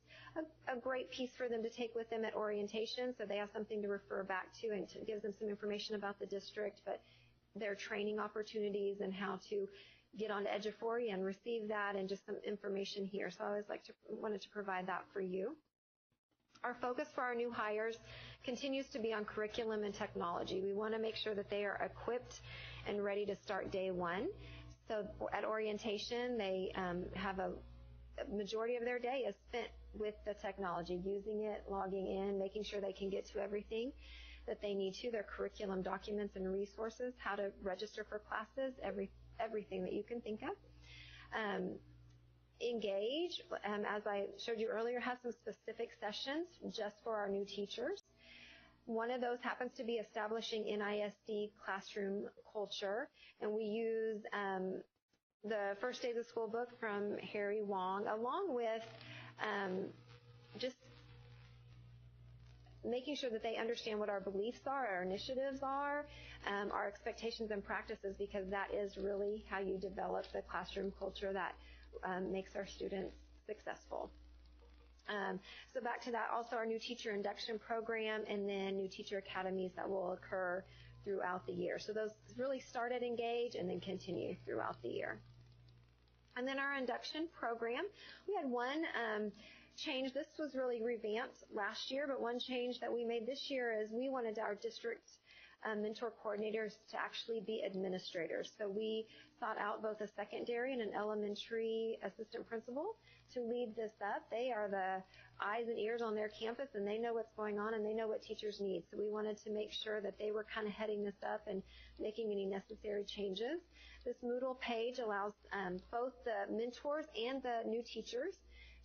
Speaker 11: a great piece for them to take with them at orientation, so they have something to refer back to, and it gives them some information about the district, but their training opportunities and how to get on Eduphoria and receive that, and just some information here. So I always wanted to provide that for you. Our focus for our new hires continues to be on curriculum and technology. We want to make sure that they are equipped and ready to start day one. So at orientation, they have a majority of their day is spent with the technology, using it, logging in, making sure they can get to everything that they need to, their curriculum documents and resources, how to register for classes, everything that you can think of. Engage, as I showed you earlier, has some specific sessions just for our new teachers. One of those happens to be establishing NISD classroom culture, and we use the First Days of School book from Harry Wong, along with just making sure that they understand what our beliefs are, our initiatives are, our expectations and practices, because that is really how you develop the classroom culture that makes our students successful. So back to that, also our new teacher induction program, and then new teacher academies that will occur throughout the year. So those really start at Engage and then continue throughout the year. And then our induction program, we had one change. This was really revamped last year, but one change that we made this year is we wanted our district mentor coordinators to actually be administrators. So we sought out both a secondary and an elementary assistant principal to lead this up. They are the eyes and ears on their campus, and they know what's going on, and they know what teachers need. So we wanted to make sure that they were kind of heading this up and making any necessary changes. This Moodle page allows both the mentors and the new teachers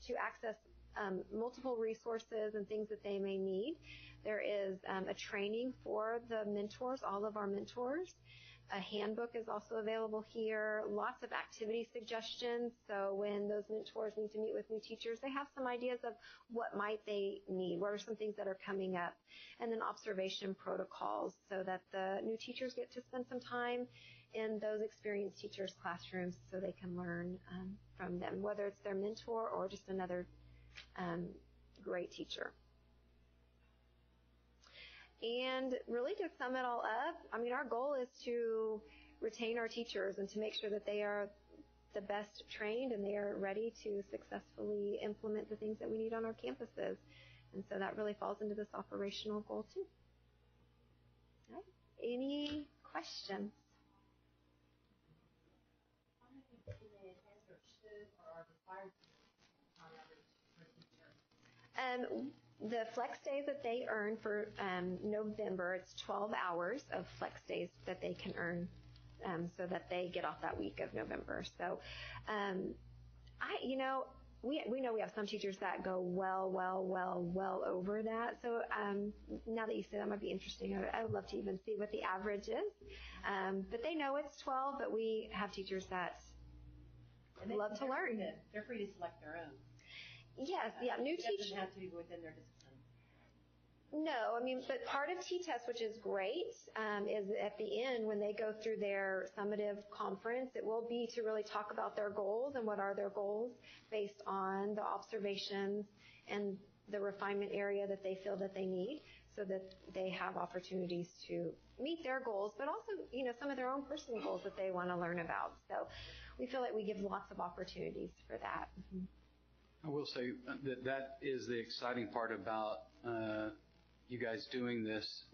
Speaker 11: to access multiple resources and things that they may need. There is a training for the mentors, all of our mentors. A handbook is also available here. Lots of activity suggestions. So when those mentors need to meet with new teachers, they have some ideas of what might they need. What are some things that are coming up? And then observation protocols so that the new teachers get to spend some time in those experienced teachers' classrooms so they can learn from them, whether it's their mentor or just another great teacher. And really to sum it all up, I mean, our goal is to retain our teachers and to make sure that they are the best trained and they are ready to successfully implement the things that we need on our campuses. And so that really falls into this operational goal too. All right. Any questions? The flex days that they earn for November, it's 12 hours of flex days that they can earn so that they get off that week of November. So, we know we have some teachers that go well over that. So now that you say that might be interesting, I would love to even see what the average is. But they know it's 12, but we have teachers that love to learn.
Speaker 12: They're free to select their own.
Speaker 11: Yes, yeah, new teachers.
Speaker 12: It doesn't have to be within their discipline.
Speaker 11: No, I mean, but part of T-Test, which is great, is at the end when they go through their summative conference, it will be to really talk about their goals and what are their goals based on the observations and the refinement area that they feel that they need, so that they have opportunities to meet their goals, but also, some of their own personal goals that they want to learn about. So we feel like we give lots of opportunities for that.
Speaker 13: I will say that is the exciting part about you guys doing this.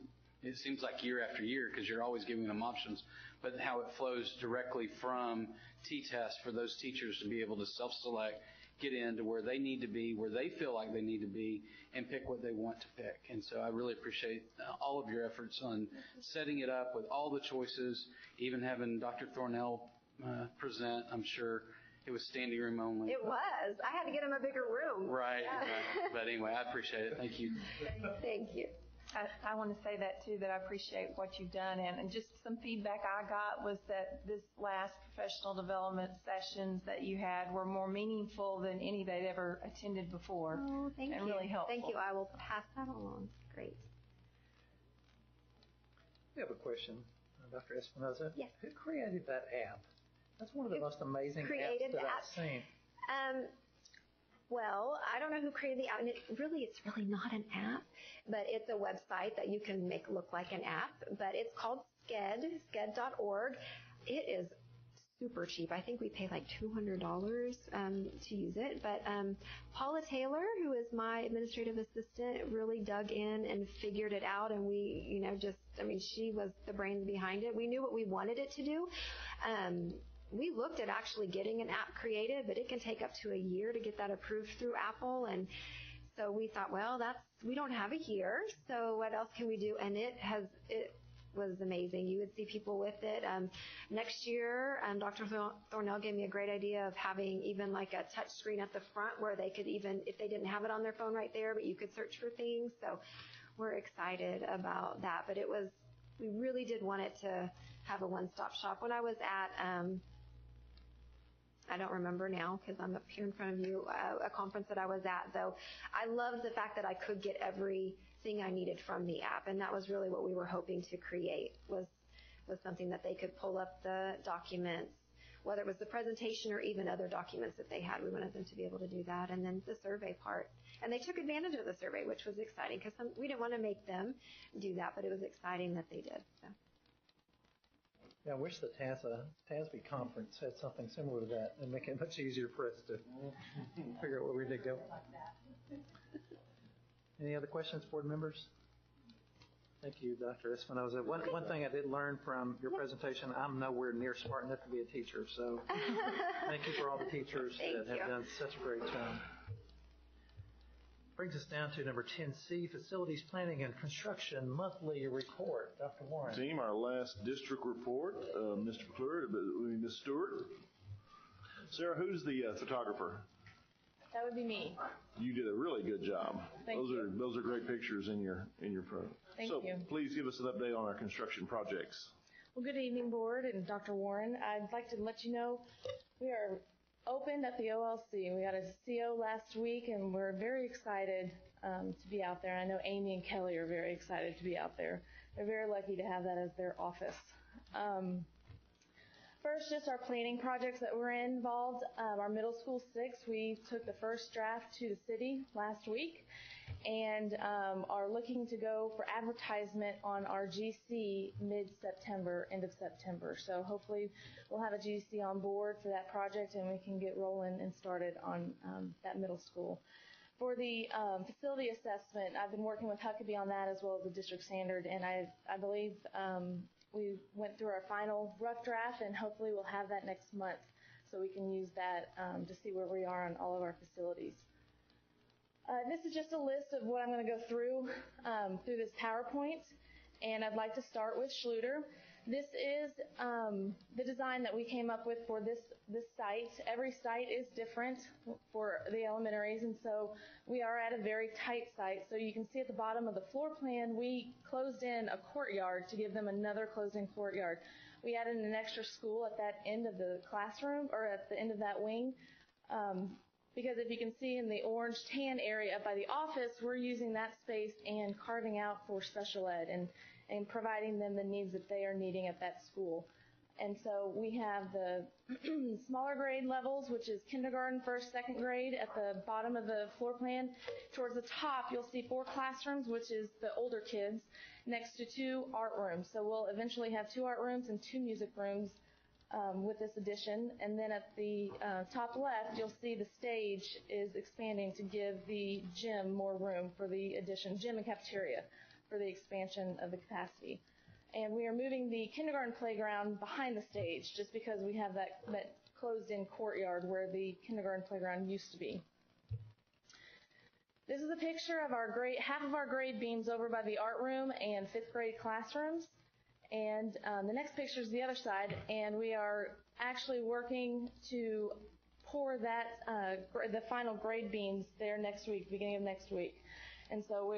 Speaker 13: It seems like year after year because you're always giving them options, but how it flows directly from T-Test for those teachers to be able to self-select, get into where they need to be, where they feel like they need to be, and pick what they want to pick. And so I really appreciate all of your efforts on setting it up with all the choices, even having Dr. Thornell present. I'm sure it was standing room only.
Speaker 11: It was. I had to get him a bigger room.
Speaker 13: Right. But anyway, I appreciate it. Thank you.
Speaker 11: Thank you.
Speaker 14: I want to say that too, that I appreciate what you've done, and just some feedback I got was that this last professional development sessions that you had were more meaningful than any they'd ever attended before.
Speaker 11: Oh, thank you.
Speaker 14: And really helpful.
Speaker 11: Thank you. I will pass that along. Great.
Speaker 1: We have a question, Dr. Espinoza.
Speaker 11: Yes.
Speaker 1: Who created that app? That's one of the most amazing apps that I've seen.
Speaker 11: Well, I don't know who created the app, and it's really not an app, but it's a website that you can make look like an app, but it's called sked.org. It is super cheap. I think we pay like $200 to use it, but Paula Taylor, who is my administrative assistant, really dug in and figured it out, and we, she was the brains behind it. We knew what we wanted it to do. We looked at actually getting an app created, but it can take up to a year to get that approved through Apple. And so we thought, well, we don't have a year, so what else can we do? And it was amazing. You would see people with it. Next year, Dr. Thornell gave me a great idea of having even like a touch screen at the front where they could even, if they didn't have it on their phone right there, but you could search for things. So we're excited about that. But we really did want it to have a one-stop shop. When I was at, I don't remember now because I'm up here in front of you, a conference that I was at, though. I loved the fact that I could get everything I needed from the app, and that was really what we were hoping to create, was something that they could pull up the documents, whether it was the presentation or even other documents that they had. We wanted them to be able to do that, and then the survey part. And they took advantage of the survey, which was exciting because we didn't want to make them do that, but it was exciting that they did. So.
Speaker 1: Yeah, I wish the TASB conference had something similar to that and make it much easier for us to figure out where we need to go. Any other questions, board members? Thank you, Dr. Espinoza. One thing I did learn from your presentation, I'm nowhere near smart enough to be a teacher, so thank you for all the teachers that have done such a great job. Brings us down to number 10C, Facilities Planning and Construction Monthly Report. Dr. Warren.
Speaker 17: Team, our last district report, Mr. McClure, Ms. Stewart. Sarah, who's the photographer?
Speaker 18: That would be me.
Speaker 17: You did a really good job.
Speaker 18: Thank you.
Speaker 17: Those are great pictures in your front.
Speaker 18: Thank you.
Speaker 17: So please give us an update on our construction projects.
Speaker 18: Well, good evening, board and Dr. Warren. I'd like to let you know we are opened at the OLC. We had a CO last week, and we're very excited to be out there. I know Amy and Kelly are very excited to be out there. They're very lucky to have that as their office. First, just our planning projects that were involved. Our middle school 6, we took the first draft to the city last week and are looking to go for advertisement on our GC mid-September, end of September. So hopefully we'll have a GC on board for that project and we can get rolling and started on that middle school. For the facility assessment, I've been working with Huckabee on that as well as the district standard, and I believe we went through our final rough draft, and hopefully we'll have that next month so we can use that to see where we are on all of our facilities. This is just a list of what I'm going to go through this PowerPoint, and I'd like to start with Schluter. This is the design that we came up with for this site. Every site is different for the elementaries, and so we are at a very tight site. So you can see at the bottom of the floor plan, we closed in a courtyard to give them another closed-in courtyard. We added an extra school at that end of the classroom, or at the end of that wing. because if you can see in the orange tan area up by the office, we're using that space and carving out for special ed and providing them the needs that they are needing at that school. And so we have the smaller grade levels, which is kindergarten, first, second grade at the bottom of the floor plan. Towards the top, you'll see 4 classrooms, which is the older kids, next to 2 art rooms. So we'll eventually have 2 art rooms and 2 music rooms with this addition. And then at the top left, you'll see the stage is expanding to give the gym more room for the addition, gym and cafeteria, for the expansion of the capacity. And we are moving the kindergarten playground behind the stage just because we have that closed-in courtyard where the kindergarten playground used to be. This is a picture of our half of our grade beams over by the art room and 5th grade classrooms. And the next picture is the other side, and we are actually working to pour that the final grade beams there next week, beginning of next week. And so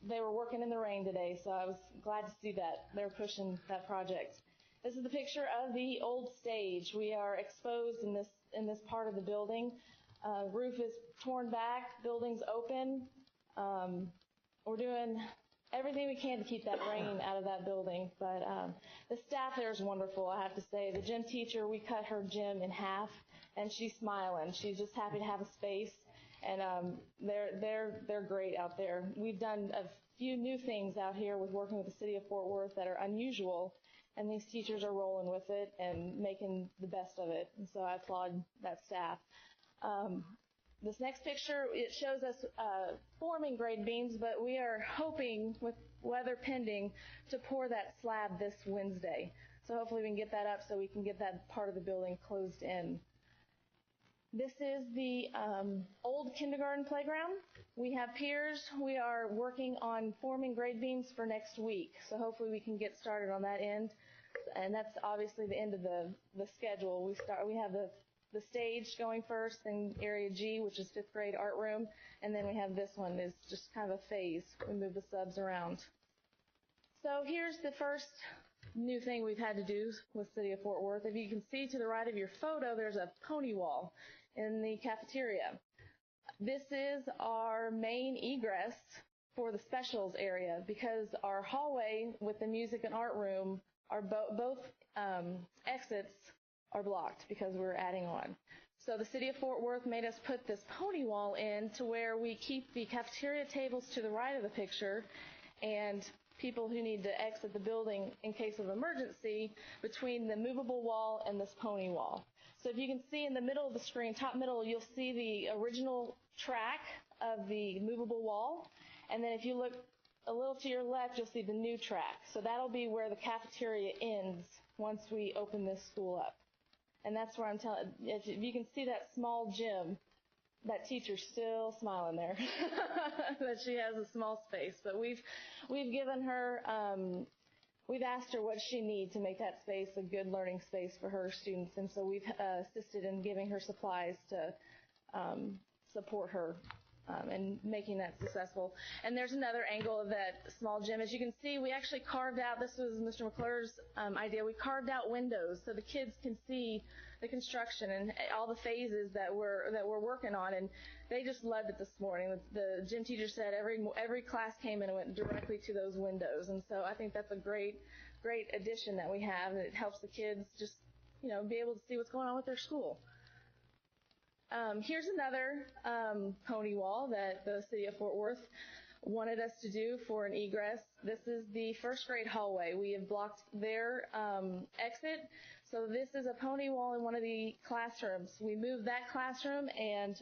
Speaker 18: they were working in the rain today, so I was glad to see that. They're pushing that project. This is the picture of the old stage. We are exposed in this part of the building. Roof is torn back, building's open. We're doing everything we can to keep that rain out of that building. But the staff there is wonderful, I have to say. The gym teacher, we cut her gym in half, and she's smiling. She's just happy to have a space. And they're great out there. We've done a few new things out here with working with the city of Fort Worth that are unusual, and these teachers are rolling with it and making the best of it. And so I applaud that staff. This next picture, it shows us forming grade beams, but we are hoping, with weather pending, to pour that slab this Wednesday. So hopefully we can get that up so we can get that part of the building closed in. This is the old kindergarten playground. We have piers. We are working on forming grade beams for next week. So hopefully we can get started on that end. And that's obviously the end of the schedule. We have the stage going first, then area G, which is 5th grade art room. And then we have this one is just kind of a phase. We move the subs around. So here's the first new thing we've had to do with City of Fort Worth. If you can see to the right of your photo, there's a pony wall in the cafeteria. This is our main egress for the specials area because our hallway with the music and art room are both exits are blocked because we're adding on. So the City of Fort Worth made us put this pony wall in to where we keep the cafeteria tables to the right of the picture and people who need to exit the building in case of emergency between the movable wall and this pony wall. So if you can see in the middle of the screen, top middle, you'll see the original track of the movable wall. And then if you look a little to your left, you'll see the new track. So that'll be where the cafeteria ends once we open this school up. And that's where I'm telling, if you can see that small gym, that teacher's still smiling there that she has a small space. But we've given her, we've asked her what she needs to make that space a good learning space for her students. And so we've assisted in giving her supplies to support her and making that successful. And there's another angle of that small gym. As you can see, we actually carved out, this was Mr. McClure's idea, we carved out windows so the kids can see the construction and all the phases that we're working on. And they just loved it this morning. The gym teacher said every class came in and went directly to those windows. And so I think that's a great addition that we have, and it helps the kids just, be able to see what's going on with their school. Here's another pony wall that the City of Fort Worth wanted us to do for an egress. This is the first grade hallway. We have blocked their exit. So this is a pony wall in one of the classrooms. We moved that classroom and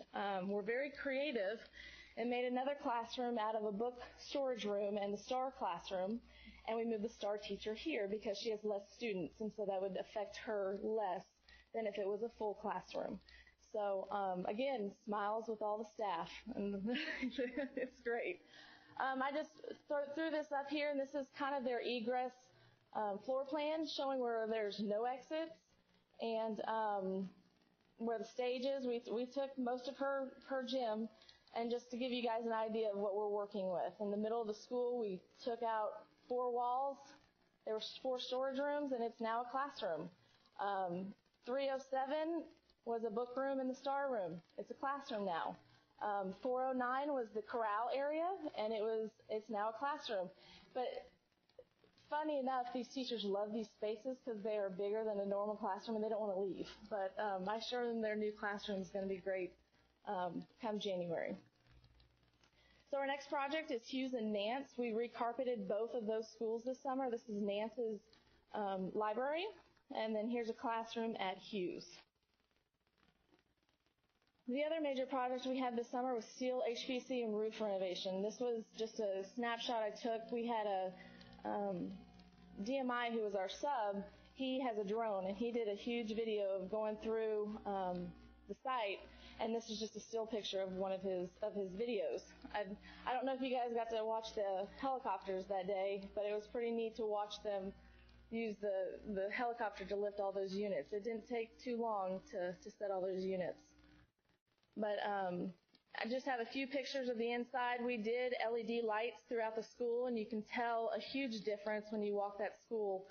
Speaker 18: we're very creative and made another classroom out of a book storage room and the STAR classroom. And we moved the STAR teacher here because she has less students, and so that would affect her less than if it was a full classroom. So again, smiles with all the staff, and it's great. I just threw this up here, and this is kind of their egress floor plan showing where there's no exits and where the stage is. We took most of her gym, and just to give you guys an idea of what we're working with. In the middle of the school, we took out 4 walls. There were 4 storage rooms, and it's now a classroom. 307 was a book room in the Star Room. It's a classroom now. 409 was the corral area, and it's now a classroom. But funny enough, these teachers love these spaces because they are bigger than a normal classroom, and they don't want to leave. But I assure them their new classroom is going to be great come January. So our next project is Hughes and Nance. We recarpeted both of those schools this summer. This is Nance's library, and then here's a classroom at Hughes. The other major project we had this summer was steel HVAC and roof renovation. This was just a snapshot I took. We had a DMI who was our sub. He has a drone, and he did a huge video of going through the site, and this is just a still picture of one of his videos. I don't know if you guys got to watch the helicopters that day, but it was pretty neat to watch them use the helicopter to lift all those units. It didn't take too long to set all those units. But I just have a few pictures of the inside. We did LED lights throughout the school, and you can tell a huge difference when you walk that school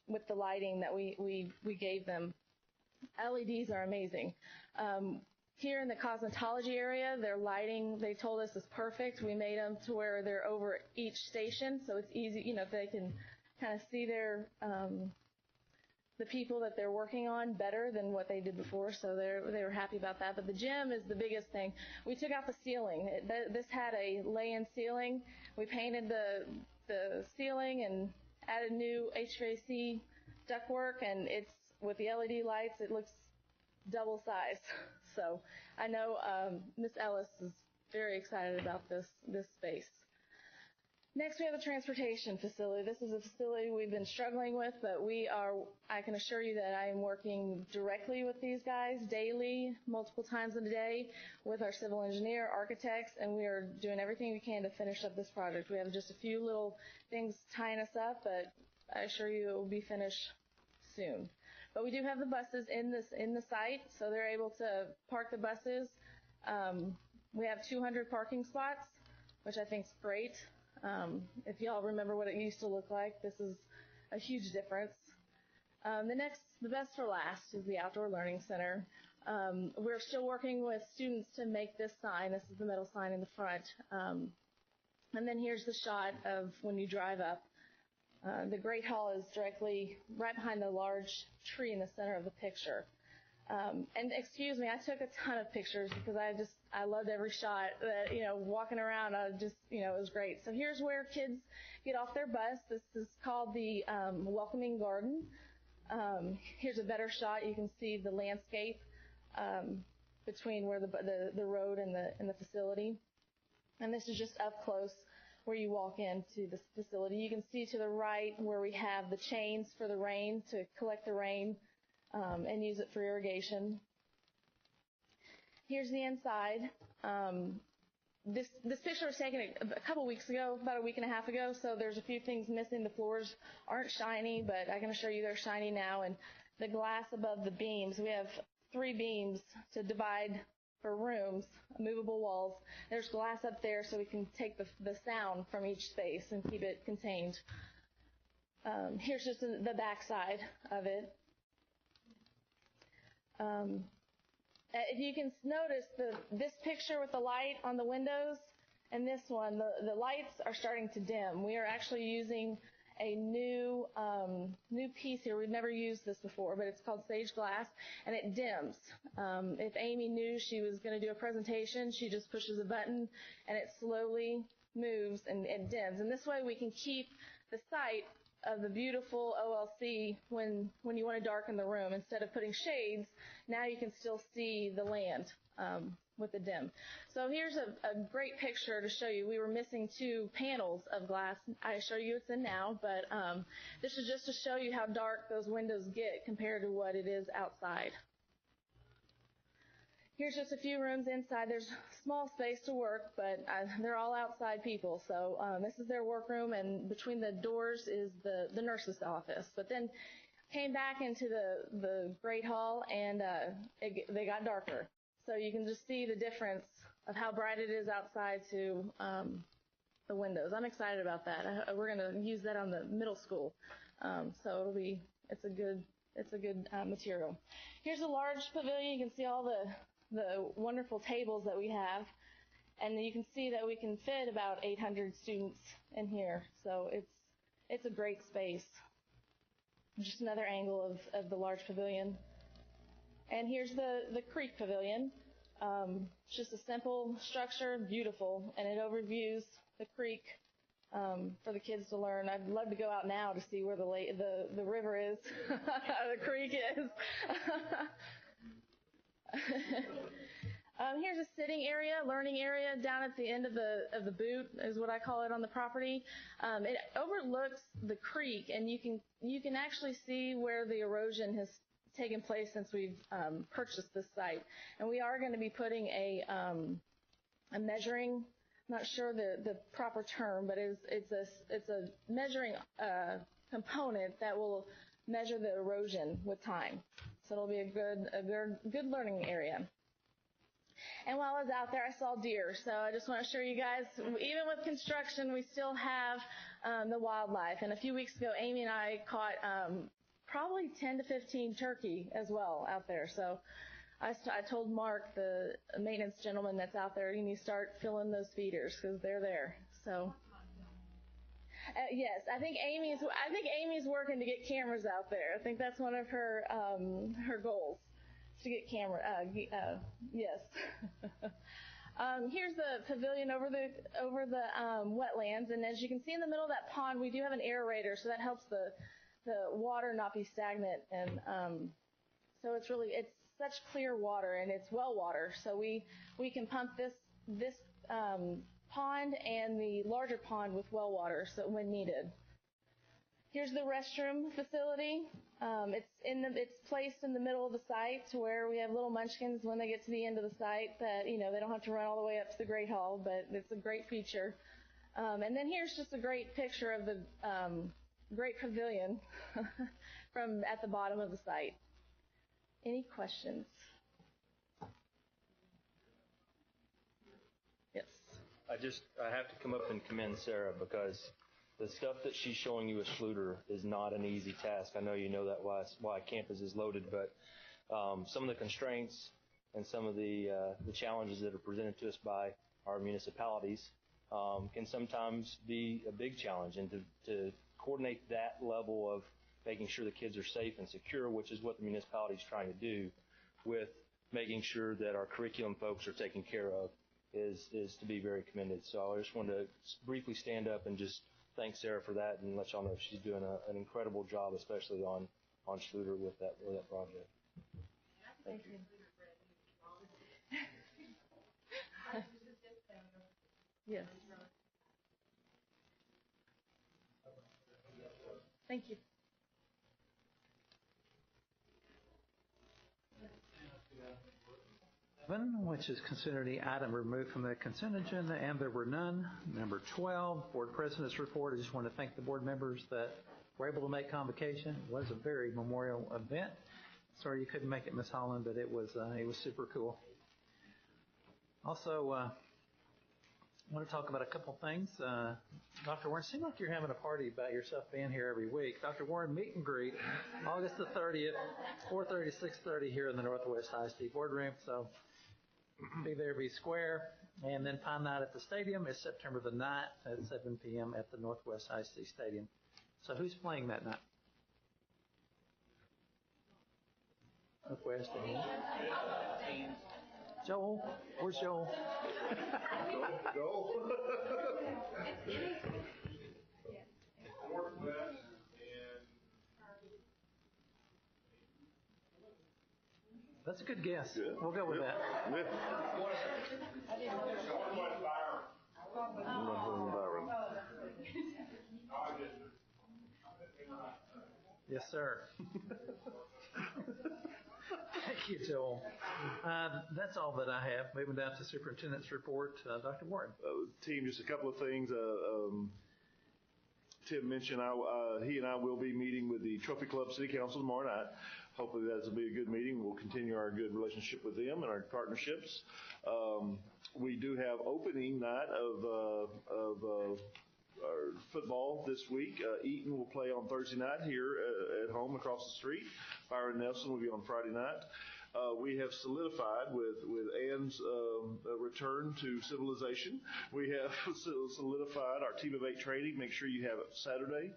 Speaker 18: with the lighting that we gave them. LEDs are amazing. Here in the cosmetology area, their lighting, they told us, is perfect. We made them to where they're over each station, so it's easy, they can kind of see the people that they're working on better than what they did before, so they were happy about that. But the gym is the biggest thing. We took out the ceiling. This had a lay-in ceiling. We painted the ceiling and added new HVAC ductwork, and it's with the LED lights, it looks double size. So I know Miss Ellis is very excited about this space. Next, we have a transportation facility. This is a facility we've been struggling with, but I can assure you that I am working directly with these guys daily, multiple times in a day, with our civil engineer, architects, and we are doing everything we can to finish up this project. We have just a few little things tying us up, but I assure you it will be finished soon. But we do have the buses in the site, so they're able to park the buses. We have 200 parking spots, which I think is great. If y'all remember what it used to look like, this is a huge difference. The best for last is the Outdoor Learning Center. We're still working with students to make this sign. This is the metal sign in the front. And then here's the shot of when you drive up. The Great Hall is directly right behind the large tree in the center of the picture. And excuse me, I took a ton of pictures because I loved every shot that, walking around, it was great. So here's where kids get off their bus. This is called the Welcoming Garden. Here's a better shot. You can see the landscape between where the road and the facility. And this is just up close where you walk into this facility. You can see to the right where we have the chains for the rain to collect the rain and use it for irrigation. Here's the inside. This picture was taken a couple weeks ago, about a week and a half ago, so there's a few things missing. The floors aren't shiny, but I can assure you they're shiny now. And the glass above the beams, we have 3 beams to divide for rooms, movable walls. There's glass up there so we can take the sound from each space and keep it contained. Here's just the back side of it. If you can notice this picture with the light on the windows and this one, the lights are starting to dim. We are actually using a new piece here. We've never used this before, but it's called Sage Glass, and it dims. If Amy knew she was going to do a presentation, she just pushes a button, and it slowly moves and it dims. And this way we can keep the sight of the beautiful OLC when you want to darken the room. Instead of putting shades, now you can still see the land with the dim. So here's a great picture to show you. We were missing 2 panels of glass. I assure you it's in now, but this is just to show you how dark those windows get compared to what it is outside. Here's just a few rooms inside. There's small space to work, but they're all outside people. So this is their workroom, and between the doors is the nurse's office. But then came back into the Great Hall, and they got darker. So you can just see the difference of how bright it is outside to the windows. I'm excited about that. We're going to use that on the middle school. So it's a it's a good material. Here's a large pavilion. You can see all the wonderful tables that we have. And you can see that we can fit about 800 students in here. So it's a great space. Just another angle of the large pavilion. And here's the Creek Pavilion. It's just a simple structure, beautiful, and it overviews the creek for the kids to learn. I'd love to go out now to see where the river is, the creek is. Here's a sitting area, learning area down at the end of the boot is what I call it on the property. It overlooks the creek, and you can actually see where the erosion has taken place since we've purchased this site. And we are going to be putting a measuring, I'm not sure the proper term, but it's a measuring component that will measure the erosion with time. So it'll be a good learning area. And while I was out there, I saw deer. So I just want to assure you guys, even with construction, we still have the wildlife. And a few weeks ago, Amy and I caught probably 10 to 15 turkey as well out there. So I told Mark, the maintenance gentleman that's out there, you need to start filling those feeders because they're there. So yes, I think Amy's working to get cameras out there. I think that's one of her goals. To get camera, yes. Here's the pavilion over the wetlands, and as you can see in the middle of that pond, we do have an aerator, so that helps the water not be stagnant, and so it's such clear water, and it's well water, so we can pump this pond and the larger pond with well water, so when needed. Here's the restroom facility. It's placed in the middle of the site to where we have little munchkins when they get to the end of the site that, they don't have to run all the way up to the Great Hall, but it's a great feature. And then here's just a great picture of the great pavilion from at the bottom of the site. Any questions? Yes.
Speaker 19: I have to come up and commend Sarah because the stuff that she's showing you at Schluter is not an easy task. I know you know that why campus is loaded, but some of the constraints and some of the challenges that are presented to us by our municipalities can sometimes be a big challenge. And to coordinate that level of making sure the kids are safe and secure, which is what the municipality is trying to do, with making sure that our curriculum folks are taken care of is to be very commended. So I just wanted to briefly stand up and just thank Sarah for that and let y'all know she's doing an incredible job, especially on Schluter with that project.
Speaker 18: Thank you. Yes. Thank you.
Speaker 1: Which is considered the item removed from the consent agenda, and there were none. Number 12, Board President's Report. I just want to thank the board members that were able to make convocation. It was a very memorial event. Sorry you couldn't make it, Ms. Holland, but it was super cool. Also, I want to talk about a couple things. Dr. Warren, it seems like you're having a party about yourself being here every week. Dr. Warren, meet and greet, August the 30th, 4:30 to 6:30 here in the Northwest ISD boardroom. So be there, be square. And then Pine Night at the stadium is September the 9th at 7 p.m. at the Northwest ISD Stadium. So who's playing that night? Northwest. Joel? Where's Joel?
Speaker 2: Joel. Northwest and
Speaker 1: that's a good guess. Good. We'll go with that. Yes, sir. Thank you, Joel. That's all that I have. Moving down to Superintendent's Report, Dr. Warren.
Speaker 17: Team, just a couple of things. Tim mentioned he and I will be meeting with the Trophy Club City Council tomorrow night. Hopefully that will be a good meeting. We'll continue our good relationship with them and our partnerships. We do have opening night of football this week. Eaton will play on Thursday night here at home across the street. Byron Nelson will be on Friday night. We have solidified with Ann's return to civilization. We have solidified our Team of 8 training. Make sure you have it Saturday,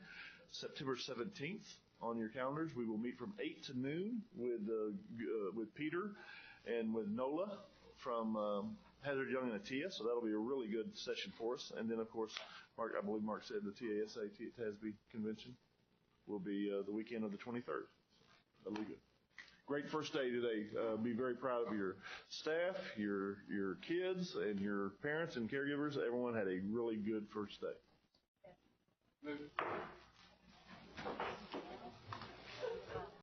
Speaker 17: September 17th on your calendars. We will meet from 8 to noon with Peter and with Nola from Hazard, Young, and Atia. So that'll be a really good session for us. And then, of course, Mark, I believe Mark said the TASA, TASB convention will be the weekend of the 23rd. That'll be good. Great first day today. Be very proud of your staff, your kids, and your parents and caregivers. Everyone had a really good first day.